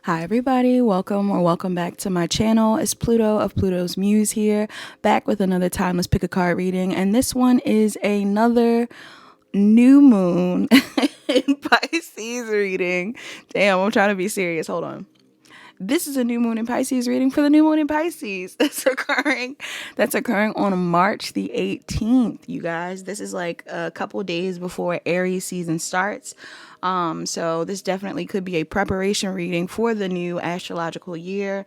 Hi everybody, welcome back to my channel. It's Pluto of Pluto's Muse here, back with another timeless pick a card reading, and this one is another new moon in Pisces reading. Damn, I'm trying to be serious. Hold on. This is a new moon in Pisces reading for the new moon in Pisces that's occurring on March the 18th, you guys. This is like a couple days before Aries season starts. So this definitely could be a preparation reading for the new astrological year.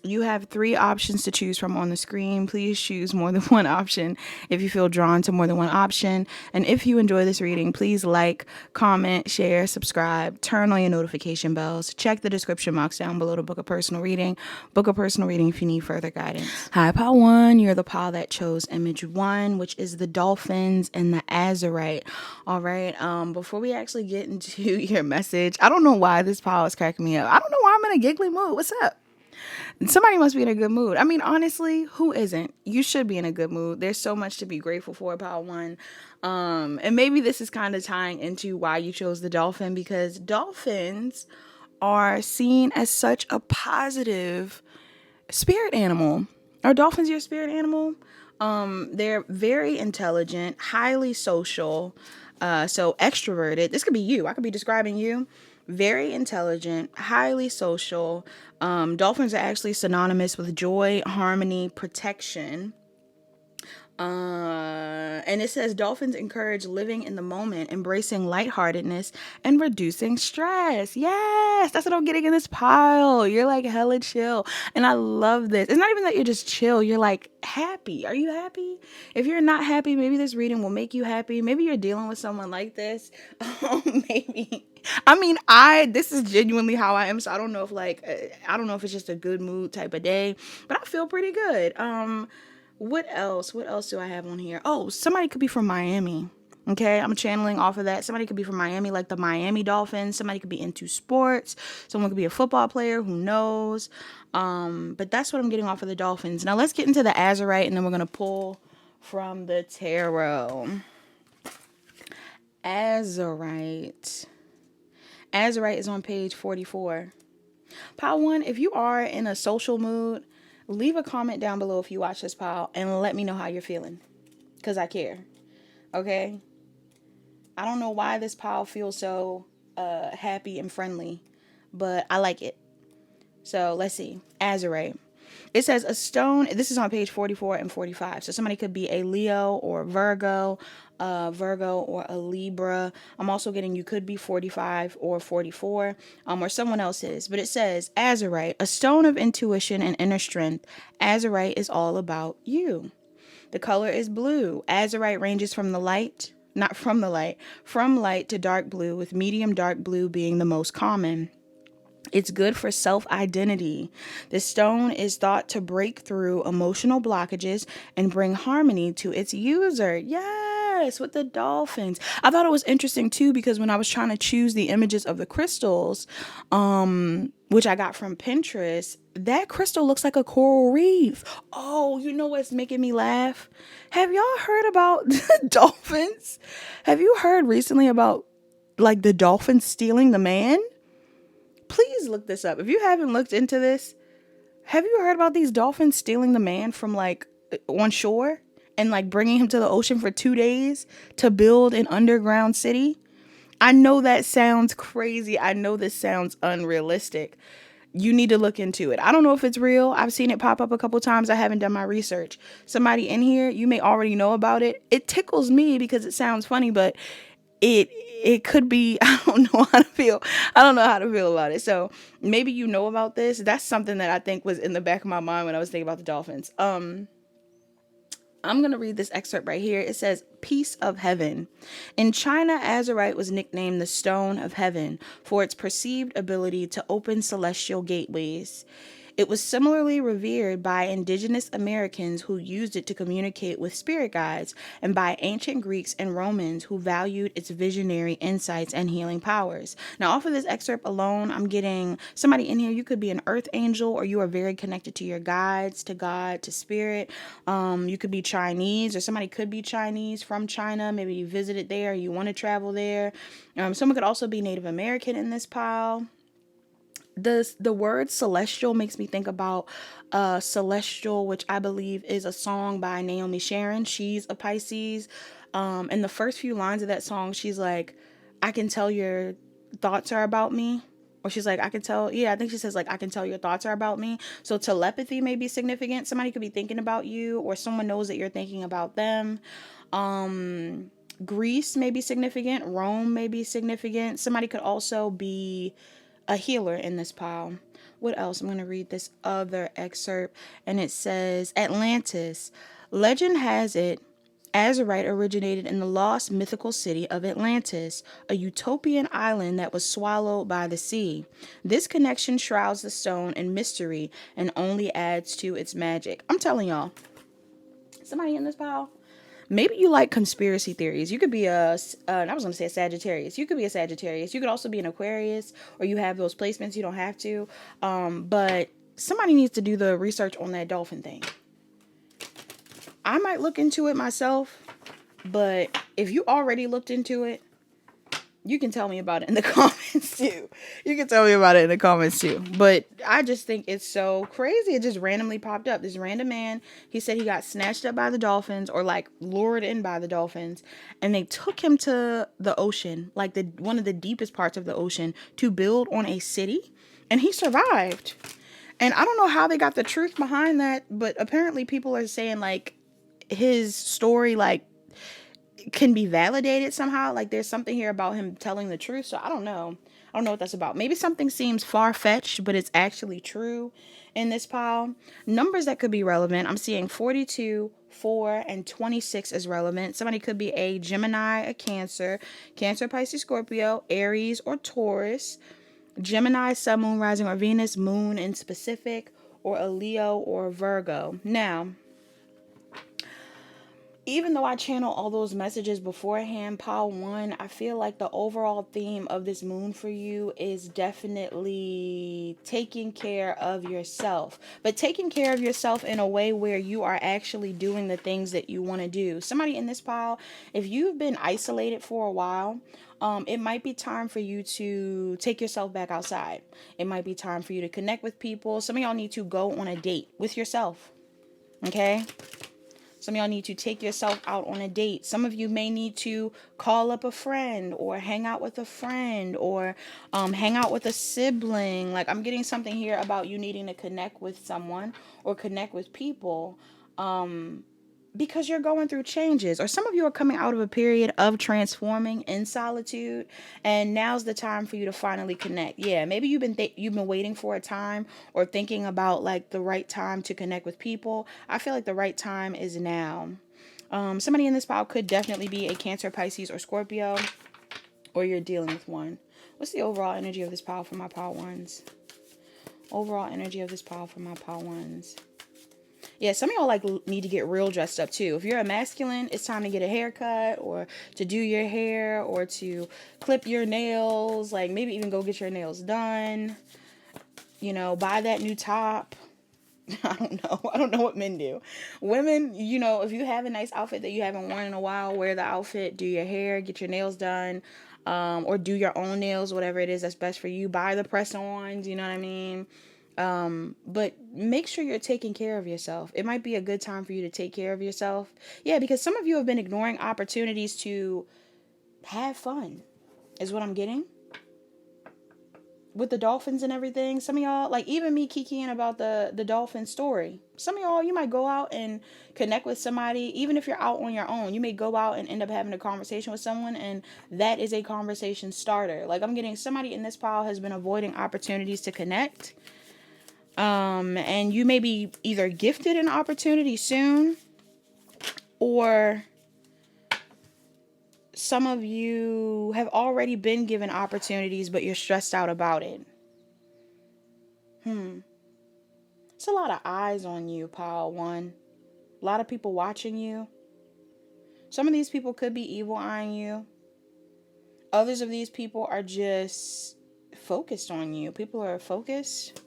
You have three options to choose from on the screen. Please choose more than one option if you feel drawn to more than one option. And if you enjoy this reading, please like, comment, share, subscribe, turn on your notification bells. Check the description box down below to book a personal reading. Book a personal reading if you need further guidance. Hi, pile one. You're the pile that chose image one, which is the dolphins and the azurite. All right. Before we actually get into your message, I don't know why this pile is cracking me up. I don't know why I'm in a giggly mood. What's up? Somebody must be in a good mood. I mean, honestly, who isn't? You should be in a good mood. There's so much to be grateful for, pile one. And maybe this is kind of tying into why you chose the dolphin, because dolphins are seen as such a positive spirit animal. Are dolphins your spirit animal? They're very intelligent, highly social, so extroverted. This could be you. I could be describing you. Very intelligent, highly social. Dolphins are actually synonymous with joy, harmony, protection. And it says dolphins encourage living in the moment, embracing lightheartedness, and reducing stress. Yes, that's what I'm getting in this pile. You're like hella chill. And I love this. It's not even that you're just chill. You're like happy. Are you happy? If you're not happy, maybe this reading will make you happy. Maybe you're dealing with someone like this. Maybe. I mean, this is genuinely how I am. So I don't know if it's just a good mood type of day, but I feel pretty good. What else? What else do I have on here? Oh, somebody could be from Miami. Okay, I'm channeling off of that. Somebody could be from Miami, like the Miami Dolphins. Somebody could be into sports. Someone could be a football player. Who knows? But that's what I'm getting off of the Dolphins. Now let's get into the Azurite, and then we're gonna pull from the tarot. Azurite. Azurite is on page 44. Pile one, if you are in a social mood, leave a comment down below if you watch this pile and let me know how you're feeling, because I care. Okay? I don't know why this pile feels so happy and friendly, but I like it. So let's see. Azurite. It says a stone. This is on page 44 and 45. So somebody could be a Leo or Virgo or a Libra. I'm also getting you could be 45 or 44, or someone else is. But it says Azurite, a stone of intuition and inner strength. Azurite is all about you. The color is blue. Azurite ranges from light to dark blue, with medium dark blue being the most common. It's good for self-identity. The stone is thought to break through emotional blockages and bring harmony to its user. Yes, with the dolphins. I thought it was interesting too, because when I was trying to choose the images of the crystals, which I got from Pinterest, that crystal looks like a coral reef. Oh, you know what's making me laugh? Have y'all heard about dolphins? Have you heard recently about like the dolphins stealing the man? Please look this up. If you haven't looked into this, have you heard about these dolphins stealing the man from like on shore and like bringing him to the ocean for 2 days to build an underground city? I know that sounds crazy. I know this sounds unrealistic. You need to look into it. I don't know if it's real. I've seen it pop up a couple times. I haven't done my research. Somebody in here, you may already know about it. It tickles me because it sounds funny, but it could be, I don't know how to feel. I don't know how to feel about it. So maybe you know about this. That's something that I think was in the back of my mind when I was thinking about the dolphins. I'm going to read this excerpt right here. It says, Piece of Heaven. In China, Azurite was nicknamed the Stone of Heaven for its perceived ability to open celestial gateways. It was similarly revered by indigenous Americans who used it to communicate with spirit guides, and by ancient Greeks and Romans who valued its visionary insights and healing powers. Now, off of this excerpt alone, I'm getting somebody in here. You could be an earth angel, or you are very connected to your guides, to God, to spirit. You could be Chinese, or somebody could be Chinese from China. Maybe you visited there, you want to travel there. Someone could also be Native American in this pile. The word celestial makes me think about Celestial, which I believe is a song by Naomi Sharon. She's a Pisces. In the first few lines of that song, she's like, I can tell your thoughts are about me. Or she's like, I can tell, yeah, I think she says like, I can tell your thoughts are about me. So telepathy may be significant. Somebody could be thinking about you, or someone knows that you're thinking about them. Greece may be significant. Rome may be significant. Somebody could also be a healer in this pile. What else? I'm going to read this other excerpt, and it says Atlantis. Legend has it Azurite originated in the lost mythical city of Atlantis, a utopian island that was swallowed by the sea. This connection shrouds the stone in mystery and only adds to its magic. I'm telling y'all, somebody in this pile, maybe you like conspiracy theories. You could be I was going to say a Sagittarius. You could be a Sagittarius. You could also be an Aquarius, or you have those placements. You don't have to. But somebody needs to do the research on that dolphin thing. I might look into it myself, but if you already looked into it, you can tell me about it in the comments too. You can tell me about it in the comments too. But I just think it's so crazy. It just randomly popped up. This random man, he said he got snatched up by the dolphins, or like lured in by the dolphins, and they took him to the ocean, like one of the deepest parts of the ocean, to build on a city, and he survived. And I don't know how they got the truth behind that, but apparently people are saying like his story like can be validated somehow. Like there's something here about him telling the truth. So I don't know what that's about. Maybe something seems far-fetched, but it's actually true in this pile. Numbers that could be relevant. I'm seeing 42, 4, and 26 is relevant. Somebody could be a Gemini, a Cancer, Pisces, Scorpio, Aries, or Taurus, Gemini, Sun, Moon, Rising, or Venus, Moon in specific, or a Leo or Virgo. Now, even though I channel all those messages beforehand, pile 1, I feel like the overall theme of this moon for you is definitely taking care of yourself. But taking care of yourself in a way where you are actually doing the things that you want to do. Somebody in this pile, if you've been isolated for a while, it might be time for you to take yourself back outside. It might be time for you to connect with people. Some of y'all need to go on a date with yourself. Okay? Some of y'all need to take yourself out on a date. Some of you may need to call up a friend, or hang out with a friend, or hang out with a sibling. Like, I'm getting something here about you needing to connect with someone or connect with people because you're going through changes. Or some of you are coming out of a period of transforming in solitude, and now's the time for you to finally connect. Yeah, maybe you've been waiting for a time, or thinking about like the right time to connect with people. I feel like the right time is now. Somebody in this pile could definitely be a Cancer, Pisces, or Scorpio, or you're dealing with one. What's the overall energy of this pile for my pile 1s? Overall energy of this pile for my pile 1s. Yeah, some of y'all like need to get real dressed up too. If you're a masculine, it's time to get a haircut, or to do your hair, or to clip your nails. Like maybe even go get your nails done. You know, buy that new top. I don't know. I don't know what men do. Women, you know, if you have a nice outfit that you haven't worn in a while, wear the outfit, do your hair, get your nails done, or do your own nails, whatever it is that's best for you. Buy the press-ons, you know what I mean? But make sure you're taking care of yourself. It might be a good time for you to take care of yourself. Yeah, because some of you have been ignoring opportunities to have fun, is what I'm getting. With the dolphins and everything. Some of y'all, like even me kikiing about the dolphin story. Some of y'all, you might go out and connect with somebody, even if you're out on your own. You may go out and end up having a conversation with someone, and that is a conversation starter. Like I'm getting somebody in this pile has been avoiding opportunities to connect. And you may be either gifted an opportunity soon, or some of you have already been given opportunities, but you're stressed out about it. It's a lot of eyes on you, pile 1. A lot of people watching you. Some of these people could be evil eyeing you. Others of these people are just focused on you. People are focused.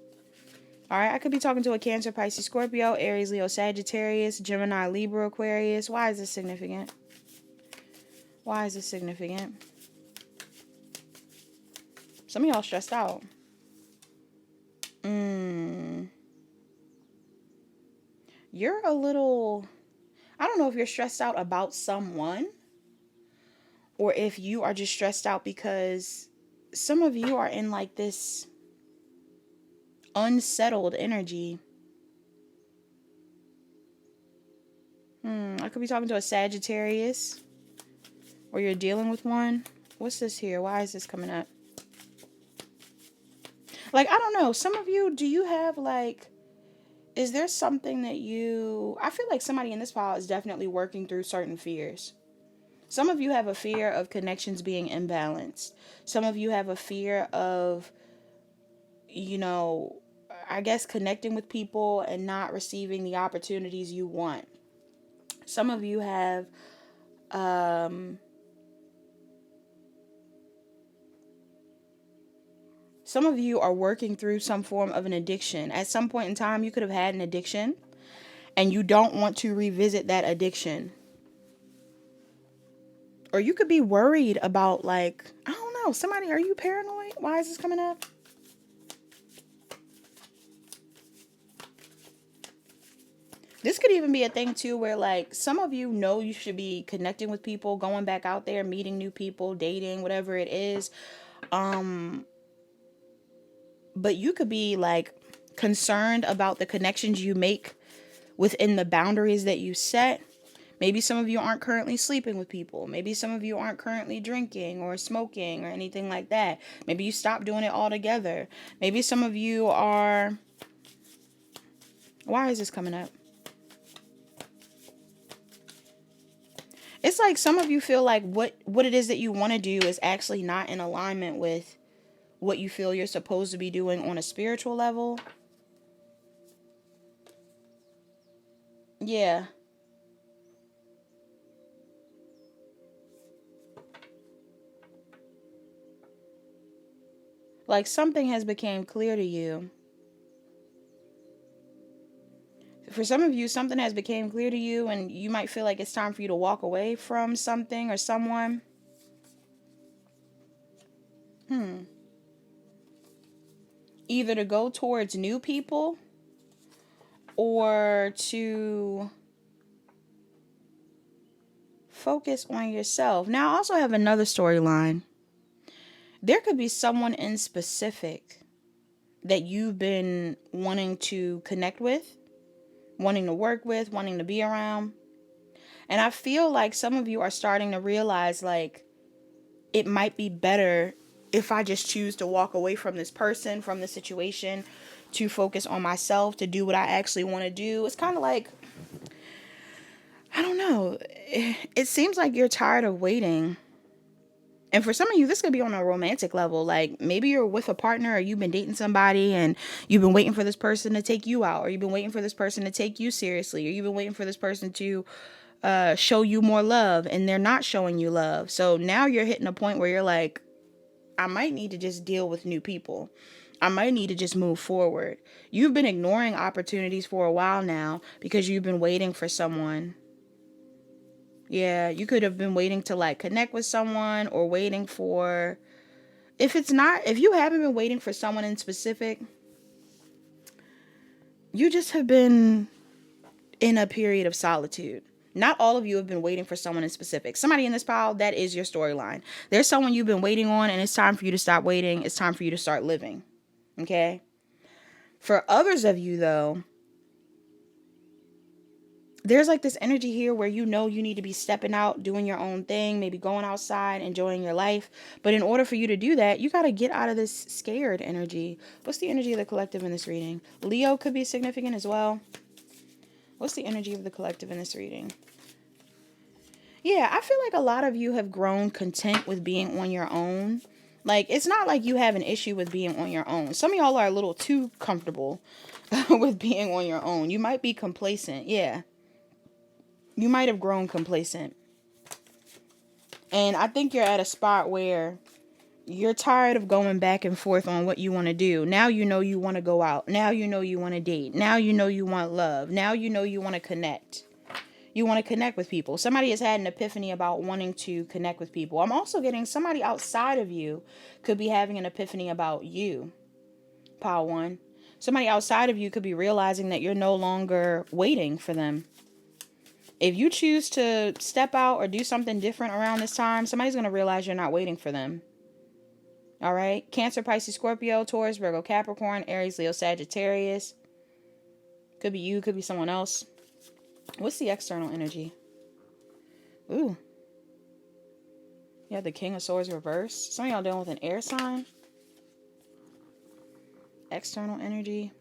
All right, I could be talking to a Cancer, Pisces, Scorpio, Aries, Leo, Sagittarius, Gemini, Libra, Aquarius. Why is this significant? Why is this significant? Some of y'all stressed out. You're a little, I don't know if you're stressed out about someone or if you are just stressed out because some of you are in like this unsettled energy. I could be talking to a Sagittarius or you're dealing with one. What's this here? Why is this coming up? Like, I don't know. Some of you, do you have like, is there something that I feel like somebody in this pile is definitely working through certain fears. Some of you have a fear of connections being imbalanced. Some of you have a fear of, I guess connecting with people and not receiving the opportunities you want. Some of you have, some of you are working through some form of an addiction. At some point in time, you could have had an addiction and you don't want to revisit that addiction. Or you could be worried about, like, I don't know, somebody, are you paranoid? Why is this coming up? This could even be a thing too where like some of you know you should be connecting with people, going back out there, meeting new people, dating, whatever it is. But you could be like concerned about the connections you make within the boundaries that you set. Maybe some of you aren't currently sleeping with people. Maybe some of you aren't currently drinking or smoking or anything like that. Maybe you stopped doing it altogether. Maybe some of you are... Why is this coming up? It's like some of you feel like what it is that you want to do is actually not in alignment with what you feel you're supposed to be doing on a spiritual level. Yeah. Like something has become clear to you. For some of you, something has become clear to you and you might feel like it's time for you to walk away from something or someone. Either to go towards new people or to focus on yourself. Now, I also have another storyline. There could be someone in specific that you've been wanting to connect with, wanting to work with, wanting to be around. And I feel like some of you are starting to realize like it might be better if I just choose to walk away from this person, from the situation, to focus on myself, to do what I actually want to do. It's kind of like, I don't know. It seems like you're tired of waiting. And for some of you, this could be on a romantic level. Like maybe you're with a partner or you've been dating somebody and you've been waiting for this person to take you out, or you've been waiting for this person to take you seriously, or you've been waiting for this person to show you more love and they're not showing you love. So now you're hitting a point where you're like, I might need to just deal with new people. I might need to just move forward. You've been ignoring opportunities for a while now because you've been waiting for someone. Yeah, you could have been waiting to like connect with someone or waiting for, if you haven't been waiting for someone in specific, you just have been in a period of solitude. Not all of you have been waiting for someone in specific. Somebody in this pile, that is your storyline. There's someone you've been waiting on and it's time for you to stop waiting. It's time for you to start living. Okay? For others of you though, there's like this energy here where you know you need to be stepping out, doing your own thing, maybe going outside, enjoying your life. But in order for you to do that, you got to get out of this scared energy. What's the energy of the collective in this reading? Leo could be significant as well. What's the energy of the collective in this reading? Yeah, I feel like a lot of you have grown content with being on your own. Like, it's not like you have an issue with being on your own. Some of y'all are a little too comfortable with being on your own. You might be complacent. Yeah. You might have grown complacent. And I think you're at a spot where you're tired of going back and forth on what you want to do. Now you know you want to go out. Now you know you want to date. Now you know you want love. Now you know you want to connect. You want to connect with people. Somebody has had an epiphany about wanting to connect with people. I'm also getting somebody outside of you could be having an epiphany about you. Pile 1. Somebody outside of you could be realizing that you're no longer waiting for them. If you choose to step out or do something different around this time, somebody's going to realize you're not waiting for them. All right? Cancer, Pisces, Scorpio, Taurus, Virgo, Capricorn, Aries, Leo, Sagittarius. Could be you, could be someone else. What's the external energy? Ooh. Yeah, the King of Swords reversed. Some of y'all dealing with an air sign. External energy.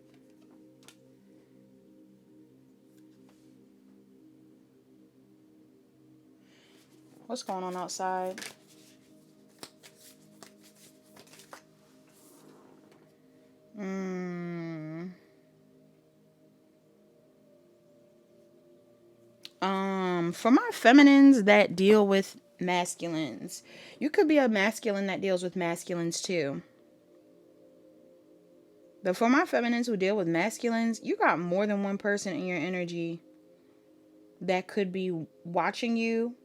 What's going on outside? For my feminines that deal with masculines, you could be a masculine that deals with masculines too. But for my feminines who deal with masculines, you got more than one person in your energy that could be watching you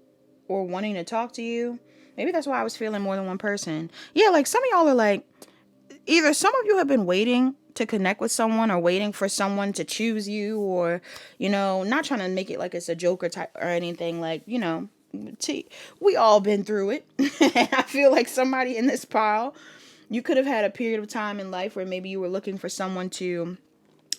or wanting to talk to you. Maybe that's why I was feeling more than one person. Yeah, like some of y'all are like, either some of you have been waiting to connect with someone or waiting for someone to choose you, or, you know, not trying to make it like it's a joker type or anything, like, you know, we all been through it. I feel like somebody in this pile, you could have had a period of time in life where maybe you were looking for someone to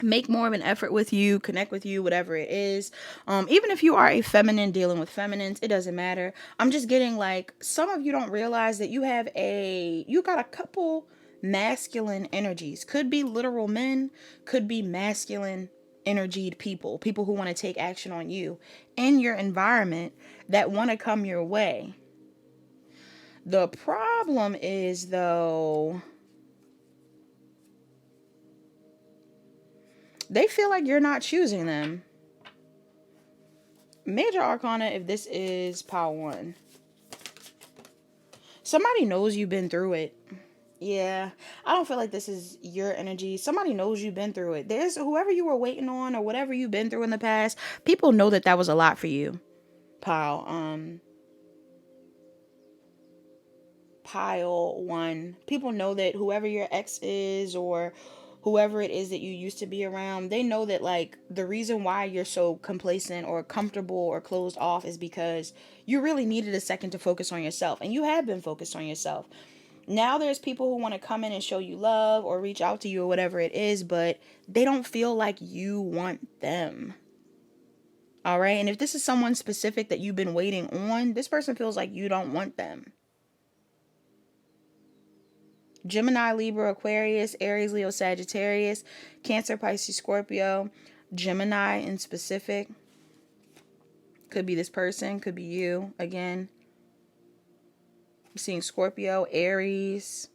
make more of an effort with you, connect with you, whatever it is. Even if you are a feminine dealing with feminines, it doesn't matter. I'm just getting like, some of you don't realize that you got a couple masculine energies. Could be literal men, could be masculine energied people who want to take action on you in your environment, that want to come your way. The problem is, though, they feel like you're not choosing them. Major Arcana, if this is pile 1. Somebody knows you've been through it. Yeah, I don't feel like this is your energy. Somebody knows you've been through it. There's whoever you were waiting on or whatever you've been through in the past. People know that that was a lot for you. Pile 1. People know that whoever your ex is or whoever it is that you used to be around, they know that like the reason why you're so complacent or comfortable or closed off is because you really needed a second to focus on yourself, and you have been focused on yourself. Now there's people who want to come in and show you love or reach out to you or whatever it is, but they don't feel like you want them. All right? And if this is someone specific that you've been waiting on, this person feels like you don't want them. Gemini, Libra, Aquarius, Aries, Leo, Sagittarius, Cancer, Pisces, Scorpio, Gemini in specific. Could be this person, could be you again. I'm seeing Scorpio, Aries.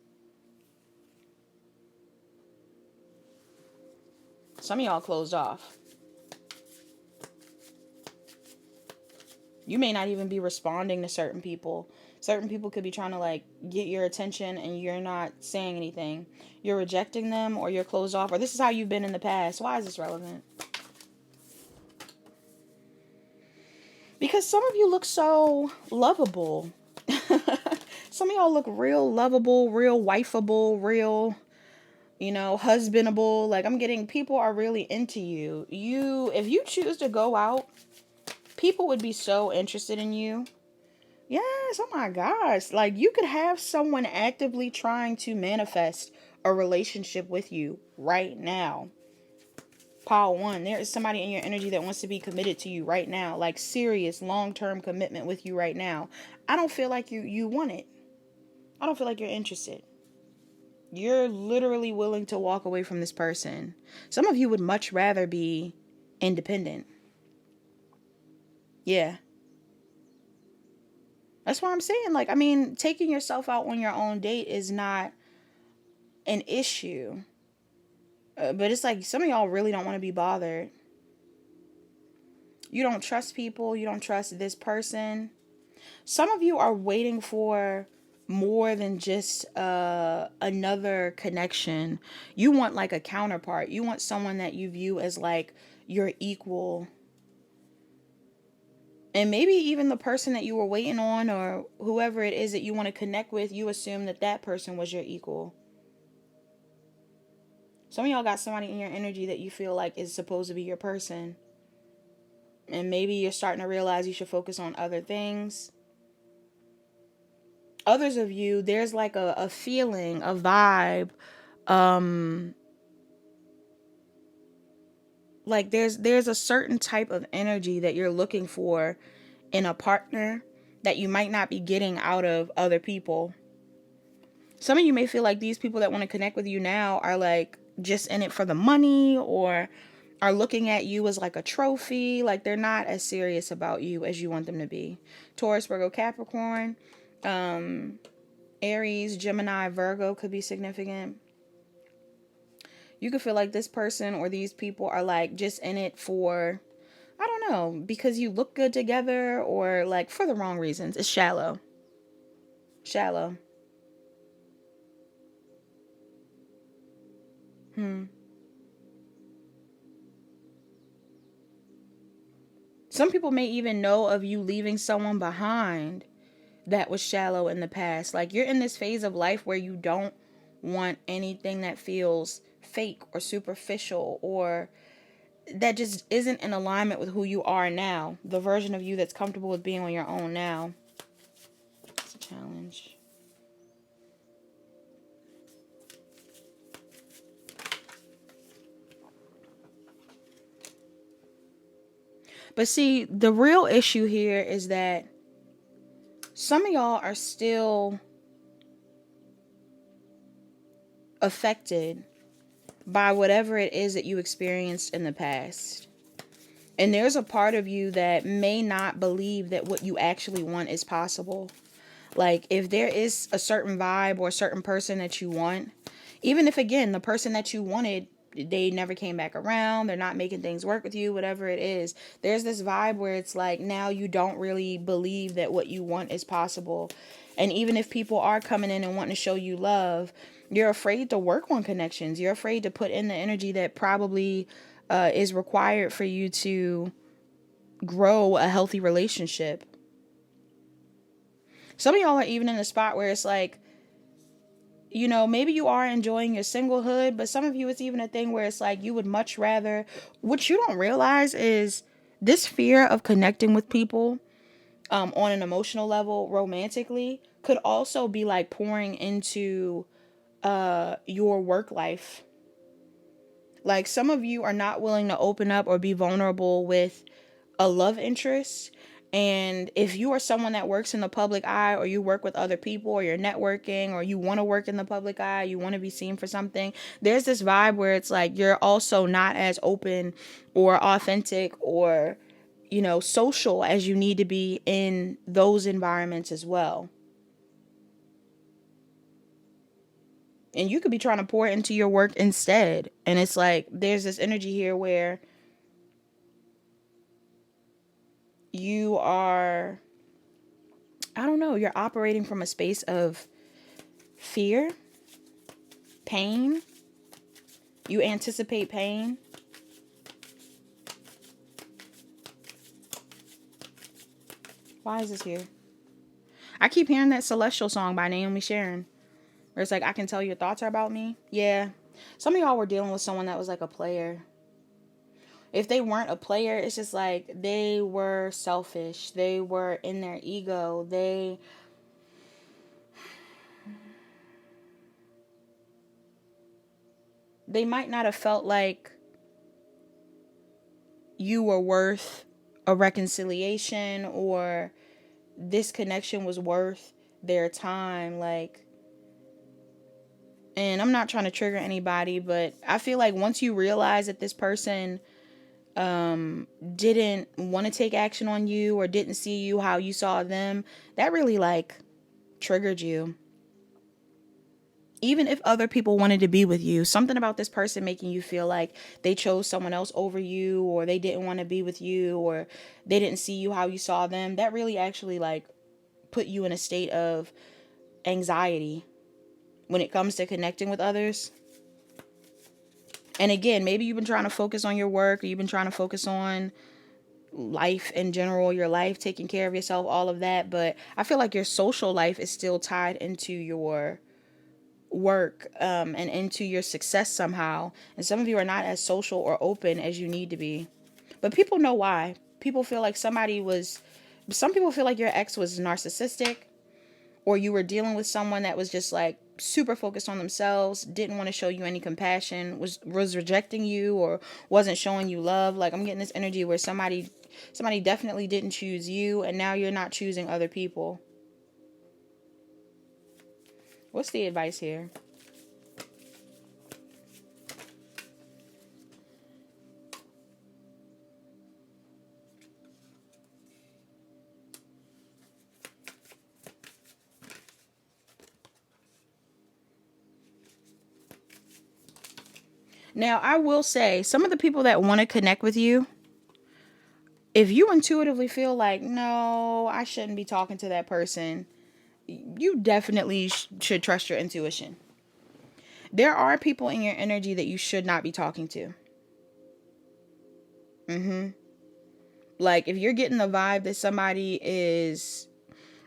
Some of y'all closed off. You may not even be responding to certain people. Certain people could be trying to like get your attention and you're not saying anything. You're rejecting them, or you're closed off, or this is how you've been in the past. Why is this relevant? Because some of you look so lovable. Some of y'all look real lovable, real wifeable, real, you know, husbandable. Like, I'm getting people are really into you. If you choose to go out, people would be so interested in you. Yes, oh my gosh. Like, you could have someone actively trying to manifest a relationship with you right now. Pile 1, there is somebody in your energy that wants to be committed to you right now. Like, serious, long-term commitment with you right now. I don't feel like you want it. I don't feel like you're interested. You're literally willing to walk away from this person. Some of you would much rather be independent. Yeah. That's why I'm saying, like, I mean, taking yourself out on your own date is not an issue. But it's like some of y'all really don't want to be bothered. You don't trust people. You don't trust this person. Some of you are waiting for more than just another connection. You want like a counterpart. You want someone that you view as like your equal. And maybe even the person that you were waiting on, or whoever it is that you want to connect with, you assume that that person was your equal. Some of y'all got somebody in your energy that you feel like is supposed to be your person. And maybe you're starting to realize you should focus on other things. Others of you, there's like a feeling, a vibe, like there's a certain type of energy that you're looking for in a partner that you might not be getting out of other people. Some of you may feel like these people that want to connect with you now are like just in it for the money, or are looking at you as like a trophy. Like they're not as serious about you as you want them to be. Taurus, Virgo, Capricorn, Aries, Gemini, Virgo could be significant. You could feel like this person or these people are like just in it for, I don't know, because you look good together, or like for the wrong reasons. It's shallow. Shallow. Some people may even know of you leaving someone behind that was shallow in the past. Like you're in this phase of life where you don't want anything that feels fake or superficial, or that just isn't in alignment with who you are now. The version of you that's comfortable with being on your own now. It's a challenge. But see, the real issue here is that some of y'all are still affected by whatever it is that you experienced in the past. And there's a part of you that may not believe that what you actually want is possible. Like if there is a certain vibe or a certain person that you want, even if again, the person that you wanted, they never came back around, they're not making things work with you, whatever it is, there's this vibe where it's like now you don't really believe that what you want is possible. And even if people are coming in and wanting to show you love, you're afraid to work on connections. You're afraid to put in the energy that probably is required for you to grow a healthy relationship. Some of y'all are even in a spot where it's like, you know, maybe you are enjoying your singlehood, but some of you, it's even a thing where it's like you would much rather, what you don't realize is this fear of connecting with people on an emotional level, romantically, could also be like pouring into your work life. Like some of you are not willing to open up or be vulnerable with a love interest. And if you are someone that works in the public eye, or you work with other people, or you're networking, or you want to work in the public eye, you want to be seen for something, there's this vibe where it's like you're also not as open or authentic or, you know, social as you need to be in those environments as well. And you could be trying to pour into your work instead. And it's like there's this energy here where you are, I don't know, you're operating from a space of fear, pain. You anticipate pain. Why is this here? I keep hearing that Celestial song by Naomi Sharon, where it's like, I can tell your thoughts are about me. Yeah. Some of y'all were dealing with someone that was like a player. If they weren't a player, it's just like they were selfish. They were in their ego. They might not have felt like you were worth a reconciliation, or this connection was worth their time. Like, and I'm not trying to trigger anybody, but I feel like once you realize that this person didn't want to take action on you, or didn't see you how you saw them, that really like triggered you. Even if other people wanted to be with you, something about this person making you feel like they chose someone else over you, or they didn't want to be with you, or they didn't see you how you saw them, that really actually like put you in a state of anxiety when it comes to connecting with others. And again, maybe you've been trying to focus on your work, or you've been trying to focus on life in general, your life, taking care of yourself, all of that. But I feel like your social life is still tied into your work and into your success somehow. And some of you are not as social or open as you need to be. But people know why. People feel like some people feel like your ex was narcissistic, or you were dealing with someone that was just like super focused on themselves, didn't want to show you any compassion, was rejecting you, or wasn't showing you love. Like, I'm getting this energy where somebody definitely didn't choose you, and now you're not choosing other people. What's the advice here? Now, I will say, some of the people that want to connect with you, if you intuitively feel like, no, I shouldn't be talking to that person, you definitely should trust your intuition. There are people in your energy that you should not be talking to. Like, if you're getting the vibe that somebody is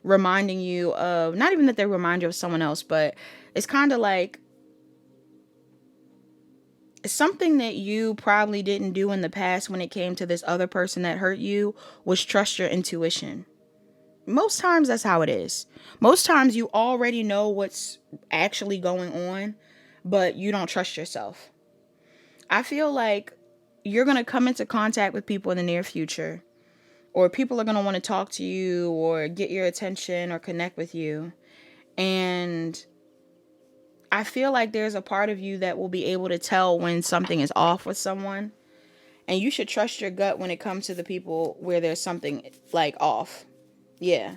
reminding you of, not even that they remind you of someone else, but it's kind of like something that you probably didn't do in the past when it came to this other person that hurt you was trust your intuition. Most times that's how it is. Most times you already know what's actually going on, but you don't trust yourself. I feel like you're going to come into contact with people in the near future, or people are going to want to talk to you or get your attention or connect with you. And I feel like there's a part of you that will be able to tell when something is off with someone. And you should trust your gut when it comes to the people where there's something like off. Yeah.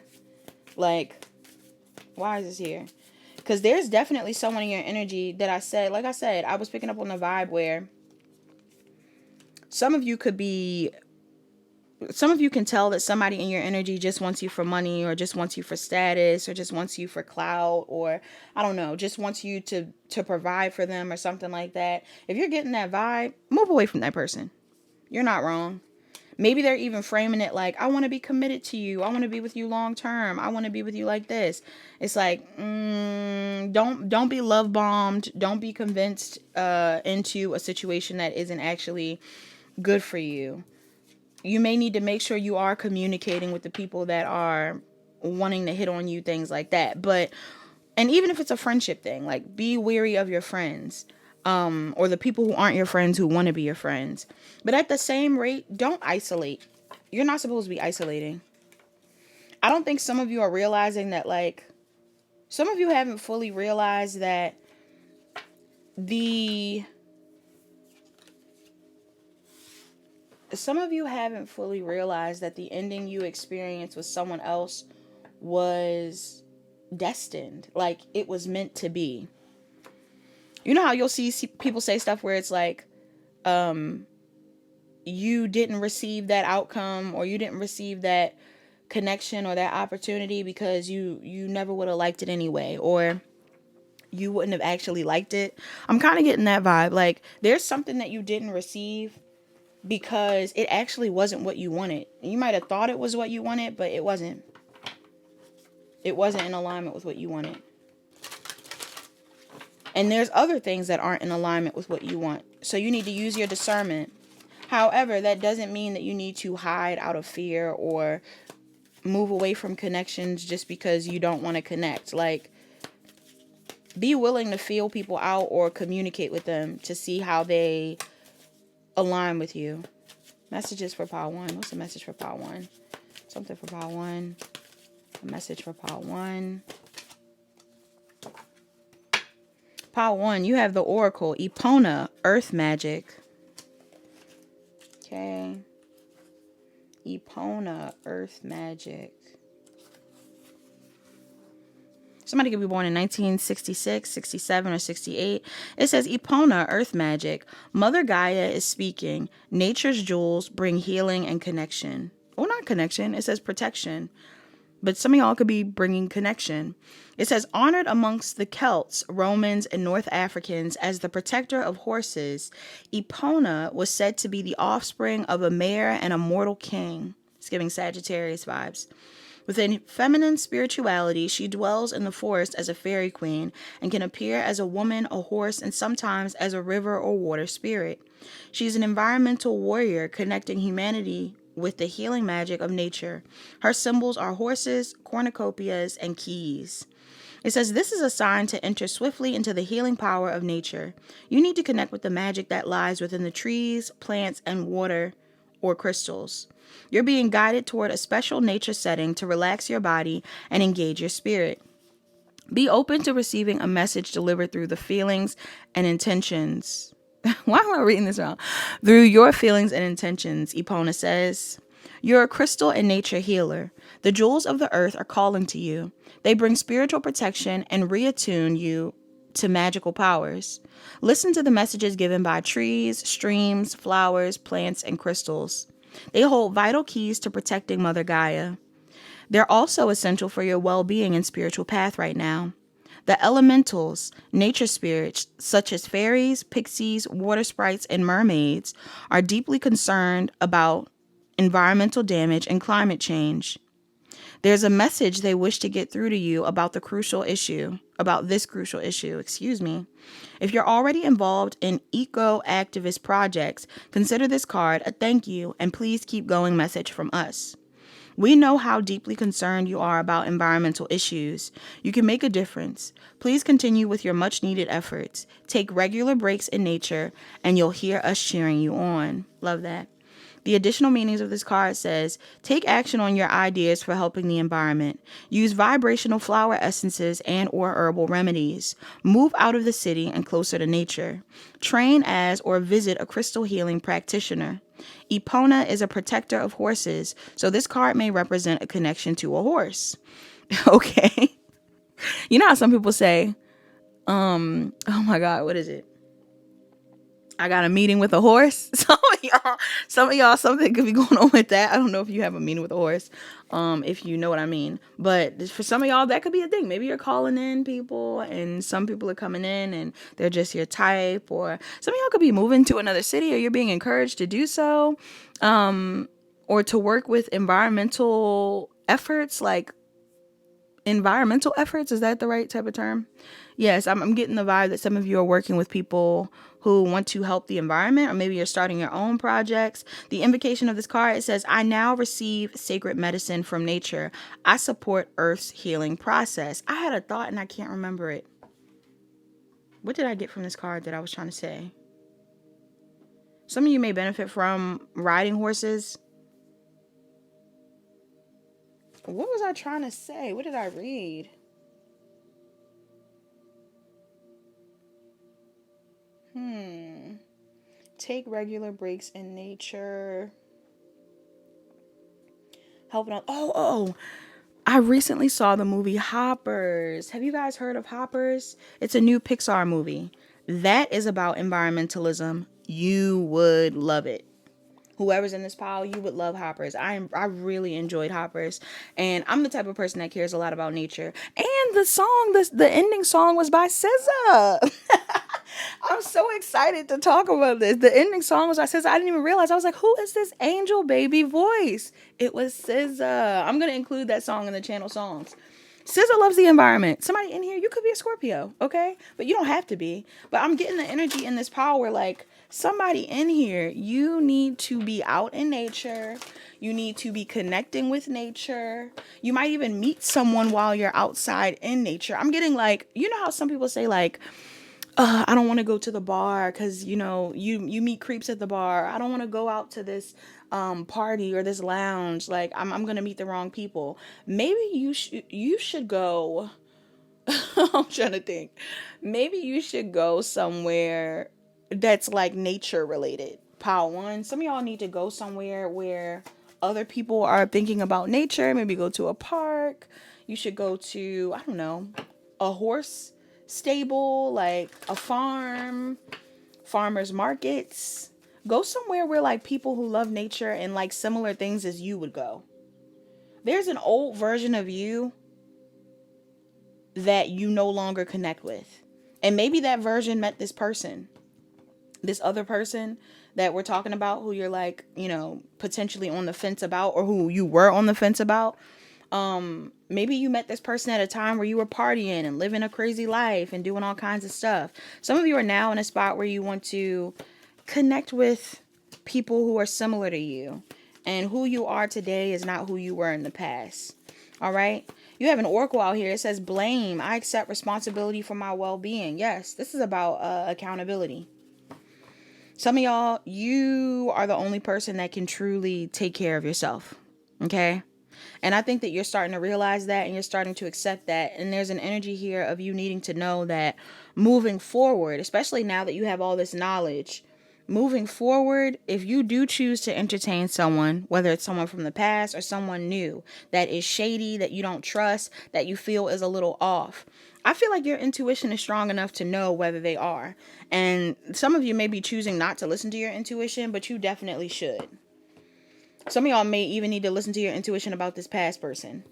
Like, why is this here? Because there's definitely someone in your energy that I was picking up on the vibe where some of you can tell that somebody in your energy just wants you for money, or just wants you for status, or just wants you for clout, or I don't know, just wants you to provide for them or something like that. If you're getting that vibe, move away from that person. You're not wrong. Maybe they're even framing it like, I want to be committed to you. I want to be with you long term. I want to be with you like this. It's like, don't be love bombed. Don't be convinced into a situation that isn't actually good for you. You may need to make sure you are communicating with the people that are wanting to hit on you, things like that. And even if it's a friendship thing, like, be wary of your friends, or the people who aren't your friends who want to be your friends. But at the same rate, don't isolate. You're not supposed to be isolating. I don't think some of you are realizing that, like, some of you haven't fully realized that the ending you experienced with someone else was destined. Like, it was meant to be. You know how you'll see people say stuff where it's like, you didn't receive that outcome, or you didn't receive that connection or that opportunity because you never would have liked it anyway, or you wouldn't have actually liked it. I'm kind of getting that vibe. Like, there's something that you didn't receive because it actually wasn't what you wanted. You might have thought it was what you wanted, but it wasn't. It wasn't in alignment with what you wanted. And there's other things that aren't in alignment with what you want. So you need to use your discernment. However, that doesn't mean that you need to hide out of fear or move away from connections just because you don't want to connect. Like, be willing to feel people out or communicate with them to see how they align with you. Messages for Pile 1. What's the message for Pile 1? Something for Pile 1. A message for Pile 1. Pile 1, you have the Oracle, Epona, Earth Magic. Okay. Epona, Earth Magic. Somebody could be born in 1966, 67, or 68. It says, Epona, Earth Magic. Mother Gaia is speaking. Nature's jewels bring healing and connection. Oh, not connection. It says protection. But some of y'all could be bringing connection. It says, honored amongst the Celts, Romans, and North Africans as the protector of horses, Epona was said to be the offspring of a mare and a mortal king. It's giving Sagittarius vibes. Within feminine spirituality, she dwells in the forest as a fairy queen and can appear as a woman, a horse, and sometimes as a river or water spirit. She is an environmental warrior connecting humanity with the healing magic of nature. Her symbols are horses, cornucopias, and keys. It says, this is a sign to enter swiftly into the healing power of nature. You need to connect with the magic that lies within the trees, plants, and water or crystals. You're being guided toward a special nature setting to relax your body and engage your spirit. Be open to receiving a message delivered through the feelings and intentions. Why am I reading this wrong? Through your feelings and intentions, Epona says. You're a crystal and nature healer. The jewels of the earth are calling to you. They bring spiritual protection and reattune you to magical powers. Listen to the messages given by trees, streams, flowers, plants, and crystals. They hold vital keys to protecting Mother Gaia. They're also essential for your well-being and spiritual path right now. The elementals, nature spirits such as fairies, pixies, water sprites, and mermaids, are deeply concerned about environmental damage and climate change. There's a message they wish to get through to you about this crucial issue. If you're already involved in eco-activist projects, consider this card a thank you and please keep going message from us. We know how deeply concerned you are about environmental issues. You can make a difference. Please continue with your much-needed efforts. Take regular breaks in nature, and you'll hear us cheering you on. Love that. The additional meanings of this card says, take action on your ideas for helping the environment. Use vibrational flower essences and or herbal remedies. Move out of the city and closer to nature. Train as or visit a crystal healing practitioner. Epona is a protector of horses, so this card may represent a connection to a horse. Okay. You know how some people say, oh my God, what is it? I got a meeting with a horse. Some of y'all, something could be going on with that. I don't know if you have a meeting with a horse, if you know what I mean. But for some of y'all, that could be a thing. Maybe you're calling in people and some people are coming in and they're just your type. Or some of y'all could be moving to another city or you're being encouraged to do so. Or to work with environmental efforts, like environmental efforts. Is that the right type of term? Yes, I'm getting the vibe that some of you are working with people who want to help the environment, or maybe you're starting your own projects. The invocation of this card, it says, I now receive sacred medicine from nature. I support Earth's healing process. I had a thought and I can't remember it. What did I get from this card that I was trying to say? Some of you may benefit from riding horses. What was I trying to say? What did I read? Take regular breaks in nature. Helping out. I recently saw the movie Hoppers. Have you guys heard of Hoppers? It's a new Pixar movie. That is about environmentalism. You would love it. Whoever's in this pile, you would love Hoppers. I really enjoyed Hoppers. And I'm the type of person that cares a lot about nature. And the ending song was by SZA. I'm so excited to talk about this. The ending song was by SZA. I didn't even realize. I was like, who is this angel baby voice? It was SZA. I'm going to include that song in the channel songs. SZA loves the environment. Somebody in here, you could be a Scorpio, okay? But you don't have to be. But I'm getting the energy in this power, like, somebody in here, you need to be out in nature. You need to be connecting with nature. You might even meet someone while you're outside in nature. I'm getting like, you know how some people say like, I don't want to go to the bar because, you know, you meet creeps at the bar. I don't want to go out to this party or this lounge. Like, I'm going to meet the wrong people. Maybe you should go. I'm trying to think. Maybe you should go somewhere that's like nature related. Pile one. Some of y'all need to go somewhere where other people are thinking about nature. Maybe go to a park. You should go to, I don't know, a horse stable, like a farm, farmers markets. Go somewhere where like people who love nature and like similar things as you would go. There's an old version of you that you no longer connect with. And maybe that version met this person. This other person that we're talking about, who you're like, you know, potentially on the fence about, or who you were on the fence about. Maybe you met this person at a time where you were partying and living a crazy life and doing all kinds of stuff. Some of you are now in a spot where you want to connect with people who are similar to you. And who you are today is not who you were in the past. All right? You have an oracle out here. It says, blame. I accept responsibility for my well-being. Yes, this is about accountability. Some of y'all, you are the only person that can truly take care of yourself. Okay? And I think that you're starting to realize that, and you're starting to accept that. And there's an energy here of you needing to know that moving forward, especially now that you have all this knowledge, moving forward, if you do choose to entertain someone, whether it's someone from the past or someone new that is shady, that you don't trust, that you feel is a little off, I feel like your intuition is strong enough to know whether they are. And some of you may be choosing not to listen to your intuition, but you definitely should. Some of y'all may even need to listen to your intuition about this past person,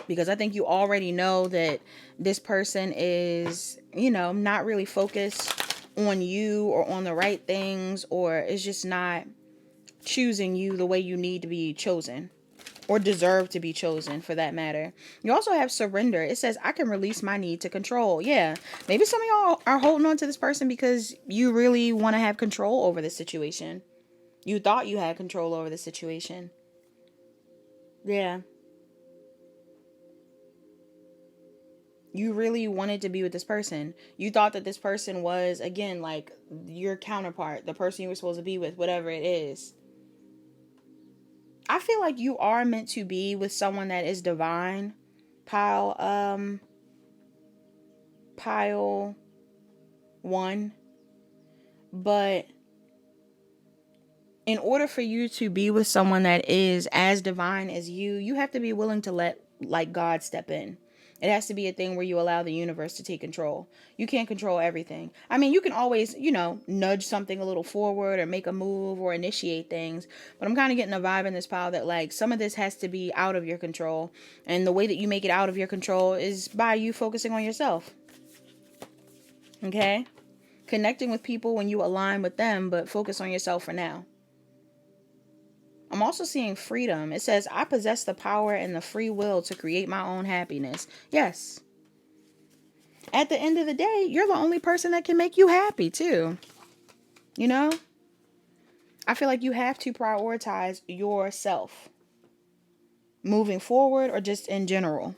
because I think you already know that this person is, not really focused on you or on the right things, or is just not choosing you the way you need to be chosen or deserve to be chosen, for that matter. You also have surrender. It says, I can release my need to control. Yeah, maybe some of y'all are holding on to this person because you really want to have control over the situation. You thought you had control over the situation. Yeah. You really wanted to be with this person. You thought that this person was, again, like your counterpart, the person you were supposed to be with, whatever it is. I feel like you are meant to be with someone that is divine. Pile 1. But in order for you to be with someone that is as divine as you have to be willing to let God step in. It has to be a thing where you allow the universe to take control. You can't control everything. I mean, you can always, nudge something a little forward or make a move or initiate things. But I'm kind of getting a vibe in this pile that some of this has to be out of your control. And the way that you make it out of your control is by you focusing on yourself. Okay? Connecting with people when you align with them, but focus on yourself for now. I'm also seeing freedom. It says, I possess the power and the free will to create my own happiness. Yes. At the end of the day, you're the only person that can make you happy too. I feel like you have to prioritize yourself moving forward or just in general.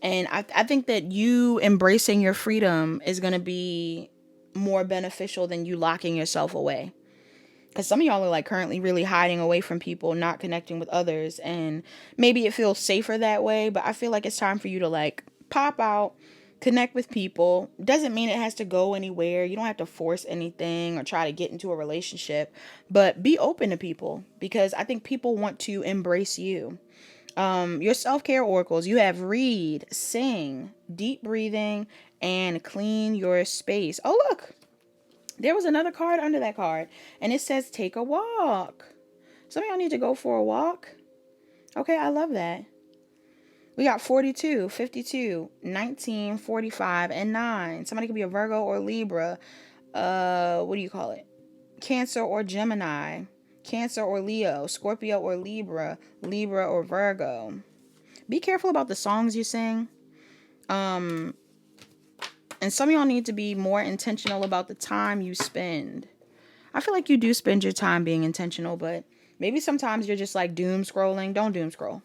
And I think that you embracing your freedom is going to be more beneficial than you locking yourself away. Because some of y'all are currently really hiding away from people, not connecting with others. And maybe it feels safer that way. But I feel like it's time for you to pop out, connect with people. Doesn't mean it has to go anywhere. You don't have to force anything or try to get into a relationship. But be open to people, because I think people want to embrace you. Your self-care oracles, you have read, sing, deep breathing, and clean your space. Oh, look. There was another card under that card, and it says take a walk. Some of y'all need to go for a walk. Okay, I love that. We got 42, 52, 19, 45, and 9. Somebody could be a Virgo or Libra. What do you call it? Cancer or Gemini. Cancer or Leo. Scorpio or Libra. Libra or Virgo. Be careful about the songs you sing. And some of y'all need to be more intentional about the time you spend. I feel like you do spend your time being intentional, but maybe sometimes you're just doom scrolling. Don't doom scroll.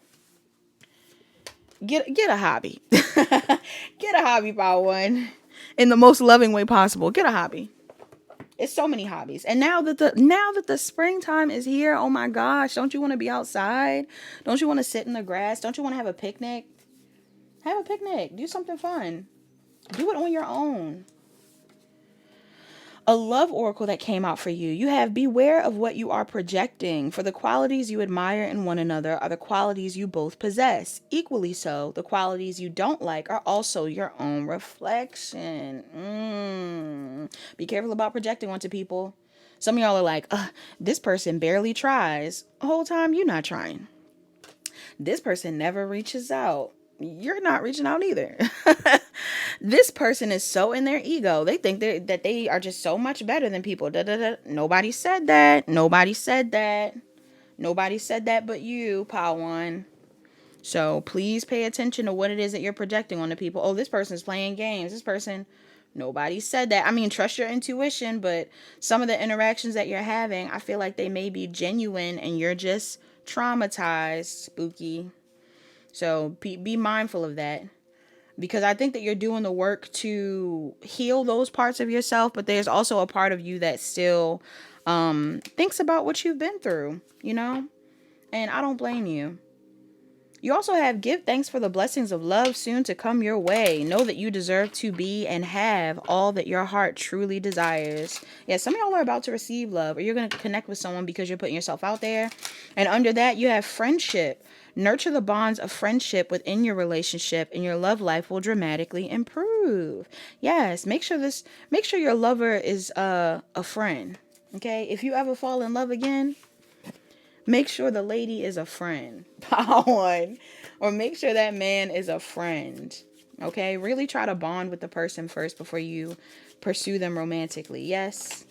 Get a hobby. Get a hobby, Power One. In the most loving way possible. Get a hobby. It's so many hobbies. And now that the springtime is here, oh my gosh, don't you want to be outside? Don't you want to sit in the grass? Don't you want to have a picnic? Have a picnic. Do something fun. Do it on your own. A love oracle that came out for you. You have beware of what you are projecting, for the qualities you admire in one another are the qualities you both possess. Equally so, the qualities you don't like are also your own reflection. Be careful about projecting onto people. Some of y'all are like, this person barely tries. The whole time you're not trying. This person never reaches out. You're not reaching out either. This person is so in their ego. They think that they are just so much better than people. Nobody said that. Nobody said that but you, Power One. So please pay attention to what it is that you're projecting on the people. Oh, this person's playing games. This person, nobody said that. I mean, trust your intuition, but some of the interactions that you're having, I feel like they may be genuine and you're just traumatized, spooky. So be mindful of that, because I think that you're doing the work to heal those parts of yourself, but there's also a part of you that still thinks about what you've been through, you know? And I don't blame you. You also have give thanks for the blessings of love soon to come your way. Know that you deserve to be and have all that your heart truly desires. Yeah, some of y'all are about to receive love, or you're going to connect with someone because you're putting yourself out there. And under that, you have friendship. Nurture the bonds of friendship within your relationship, and your love life will dramatically improve. Yes, make sure your lover is a friend. Okay? If you ever fall in love again, make sure the lady is a friend. One. Or make sure that man is a friend. Okay? Really try to bond with the person first before you pursue them romantically. Yes.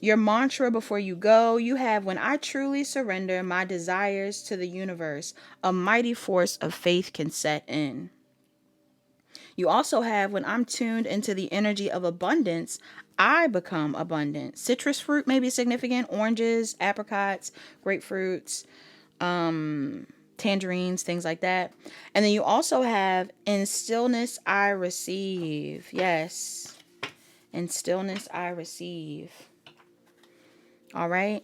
Your mantra before you go, you have, when I truly surrender my desires to the universe, a mighty force of faith can set in. You also have, when I'm tuned into the energy of abundance, I become abundant. Citrus fruit may be significant. Oranges, apricots, grapefruits, tangerines, things like that. And then you also have, in stillness I receive. Yes. In stillness I receive. All right.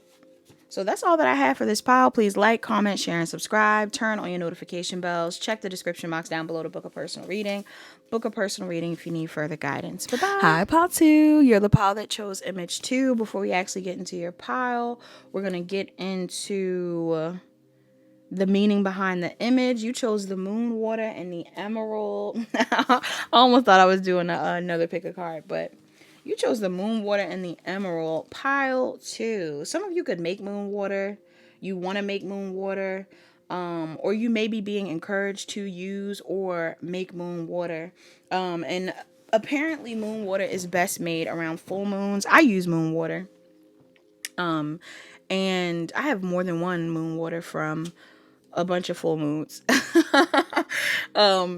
So that's all that I have for this pile. Please like, comment, share, and subscribe. Turn on your notification bells. Check the description box down below to book a personal reading. Book a personal reading if you need further guidance. Bye-bye. Hi, pile 2. You're the pile that chose image 2. Before we actually get into your pile, we're going to get into the meaning behind the image. You chose the moon water and the emerald. I almost thought I was doing another pick a card, but you chose the moon water and the emerald. Pile 2. Some of you could make moon water. You want to make moon water. Or you may be being encouraged to use or make moon water. And apparently moon water is best made around full moons. I use moon water. And I have more than one moon water from a bunch of full moons.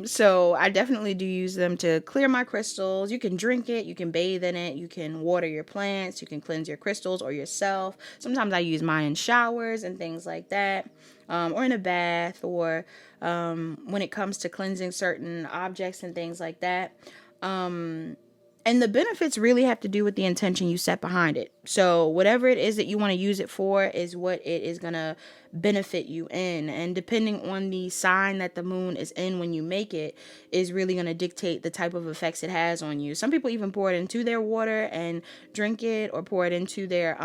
So I definitely do use them to clear my crystals. You can drink it, you can bathe in it, you can water your plants, you can cleanse your crystals or yourself. Sometimes I use mine in showers and things like that, or in a bath, or when it comes to cleansing certain objects and things like that. And the benefits really have to do with the intention you set behind it. So whatever it is that you want to use it for is what it is going to benefit you in. And depending on the sign that the moon is in when you make it is really going to dictate the type of effects it has on you. Some people even pour it into their water and drink it, or pour it into their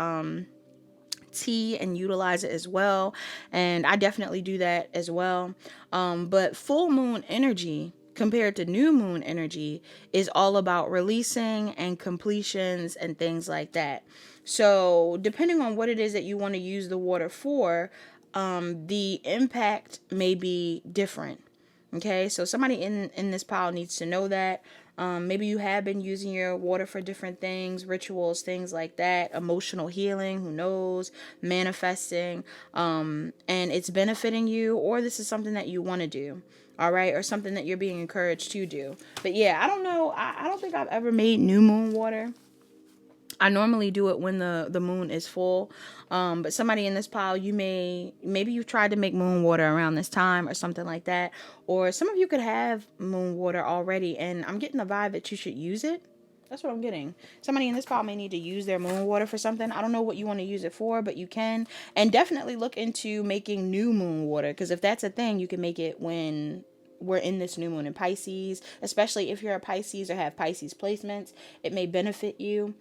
tea and utilize it as well. And I definitely do that as well. But full moon energy compared to new moon energy is all about releasing and completions and things like that. So depending on what it is that you want to use the water for, the impact may be different. Okay, so somebody in this pile needs to know that. Maybe you have been using your water for different things, rituals, things like that, emotional healing, who knows, manifesting, and it's benefiting you, or this is something that you want to do. All right, or something that you're being encouraged to do. But yeah, I don't know. I don't think I've ever made new moon water. I normally do it when the moon is full. But somebody in this pile, maybe you've tried to make moon water around this time or something like that. Or some of you could have moon water already, and I'm getting the vibe that you should use it. That's what I'm getting. Somebody in this pile may need to use their moon water for something. I don't know what you want to use it for, but you can. And definitely look into making new moon water, because if that's a thing, you can make it when we're in this new moon in Pisces, especially if you're a Pisces or have Pisces placements. It may benefit you.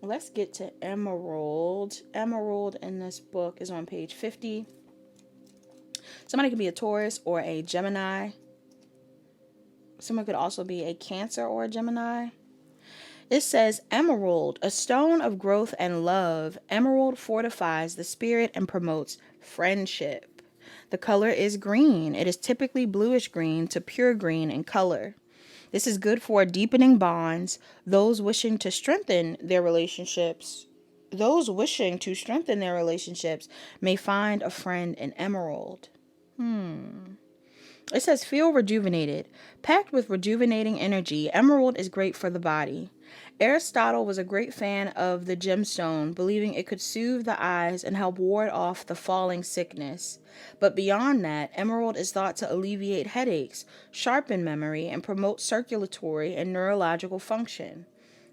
Let's get to emerald. Emerald in this book is on page 50. Somebody could be a Taurus or a Gemini. Someone could also be a Cancer or a Gemini. It says, emerald, a stone of growth and love. Emerald fortifies the spirit and promotes friendship. The color is green. It is typically bluish green to pure green in color. This is good for deepening bonds, those wishing to strengthen their relationships those wishing to strengthen their relationships may find a friend in Emerald. It says, feel rejuvenated. Packed with rejuvenating energy, emerald is great for the body. Aristotle was a great fan of the gemstone, believing it could soothe the eyes and help ward off the falling sickness. But beyond that, emerald is thought to alleviate headaches, sharpen memory, and promote circulatory and neurological function.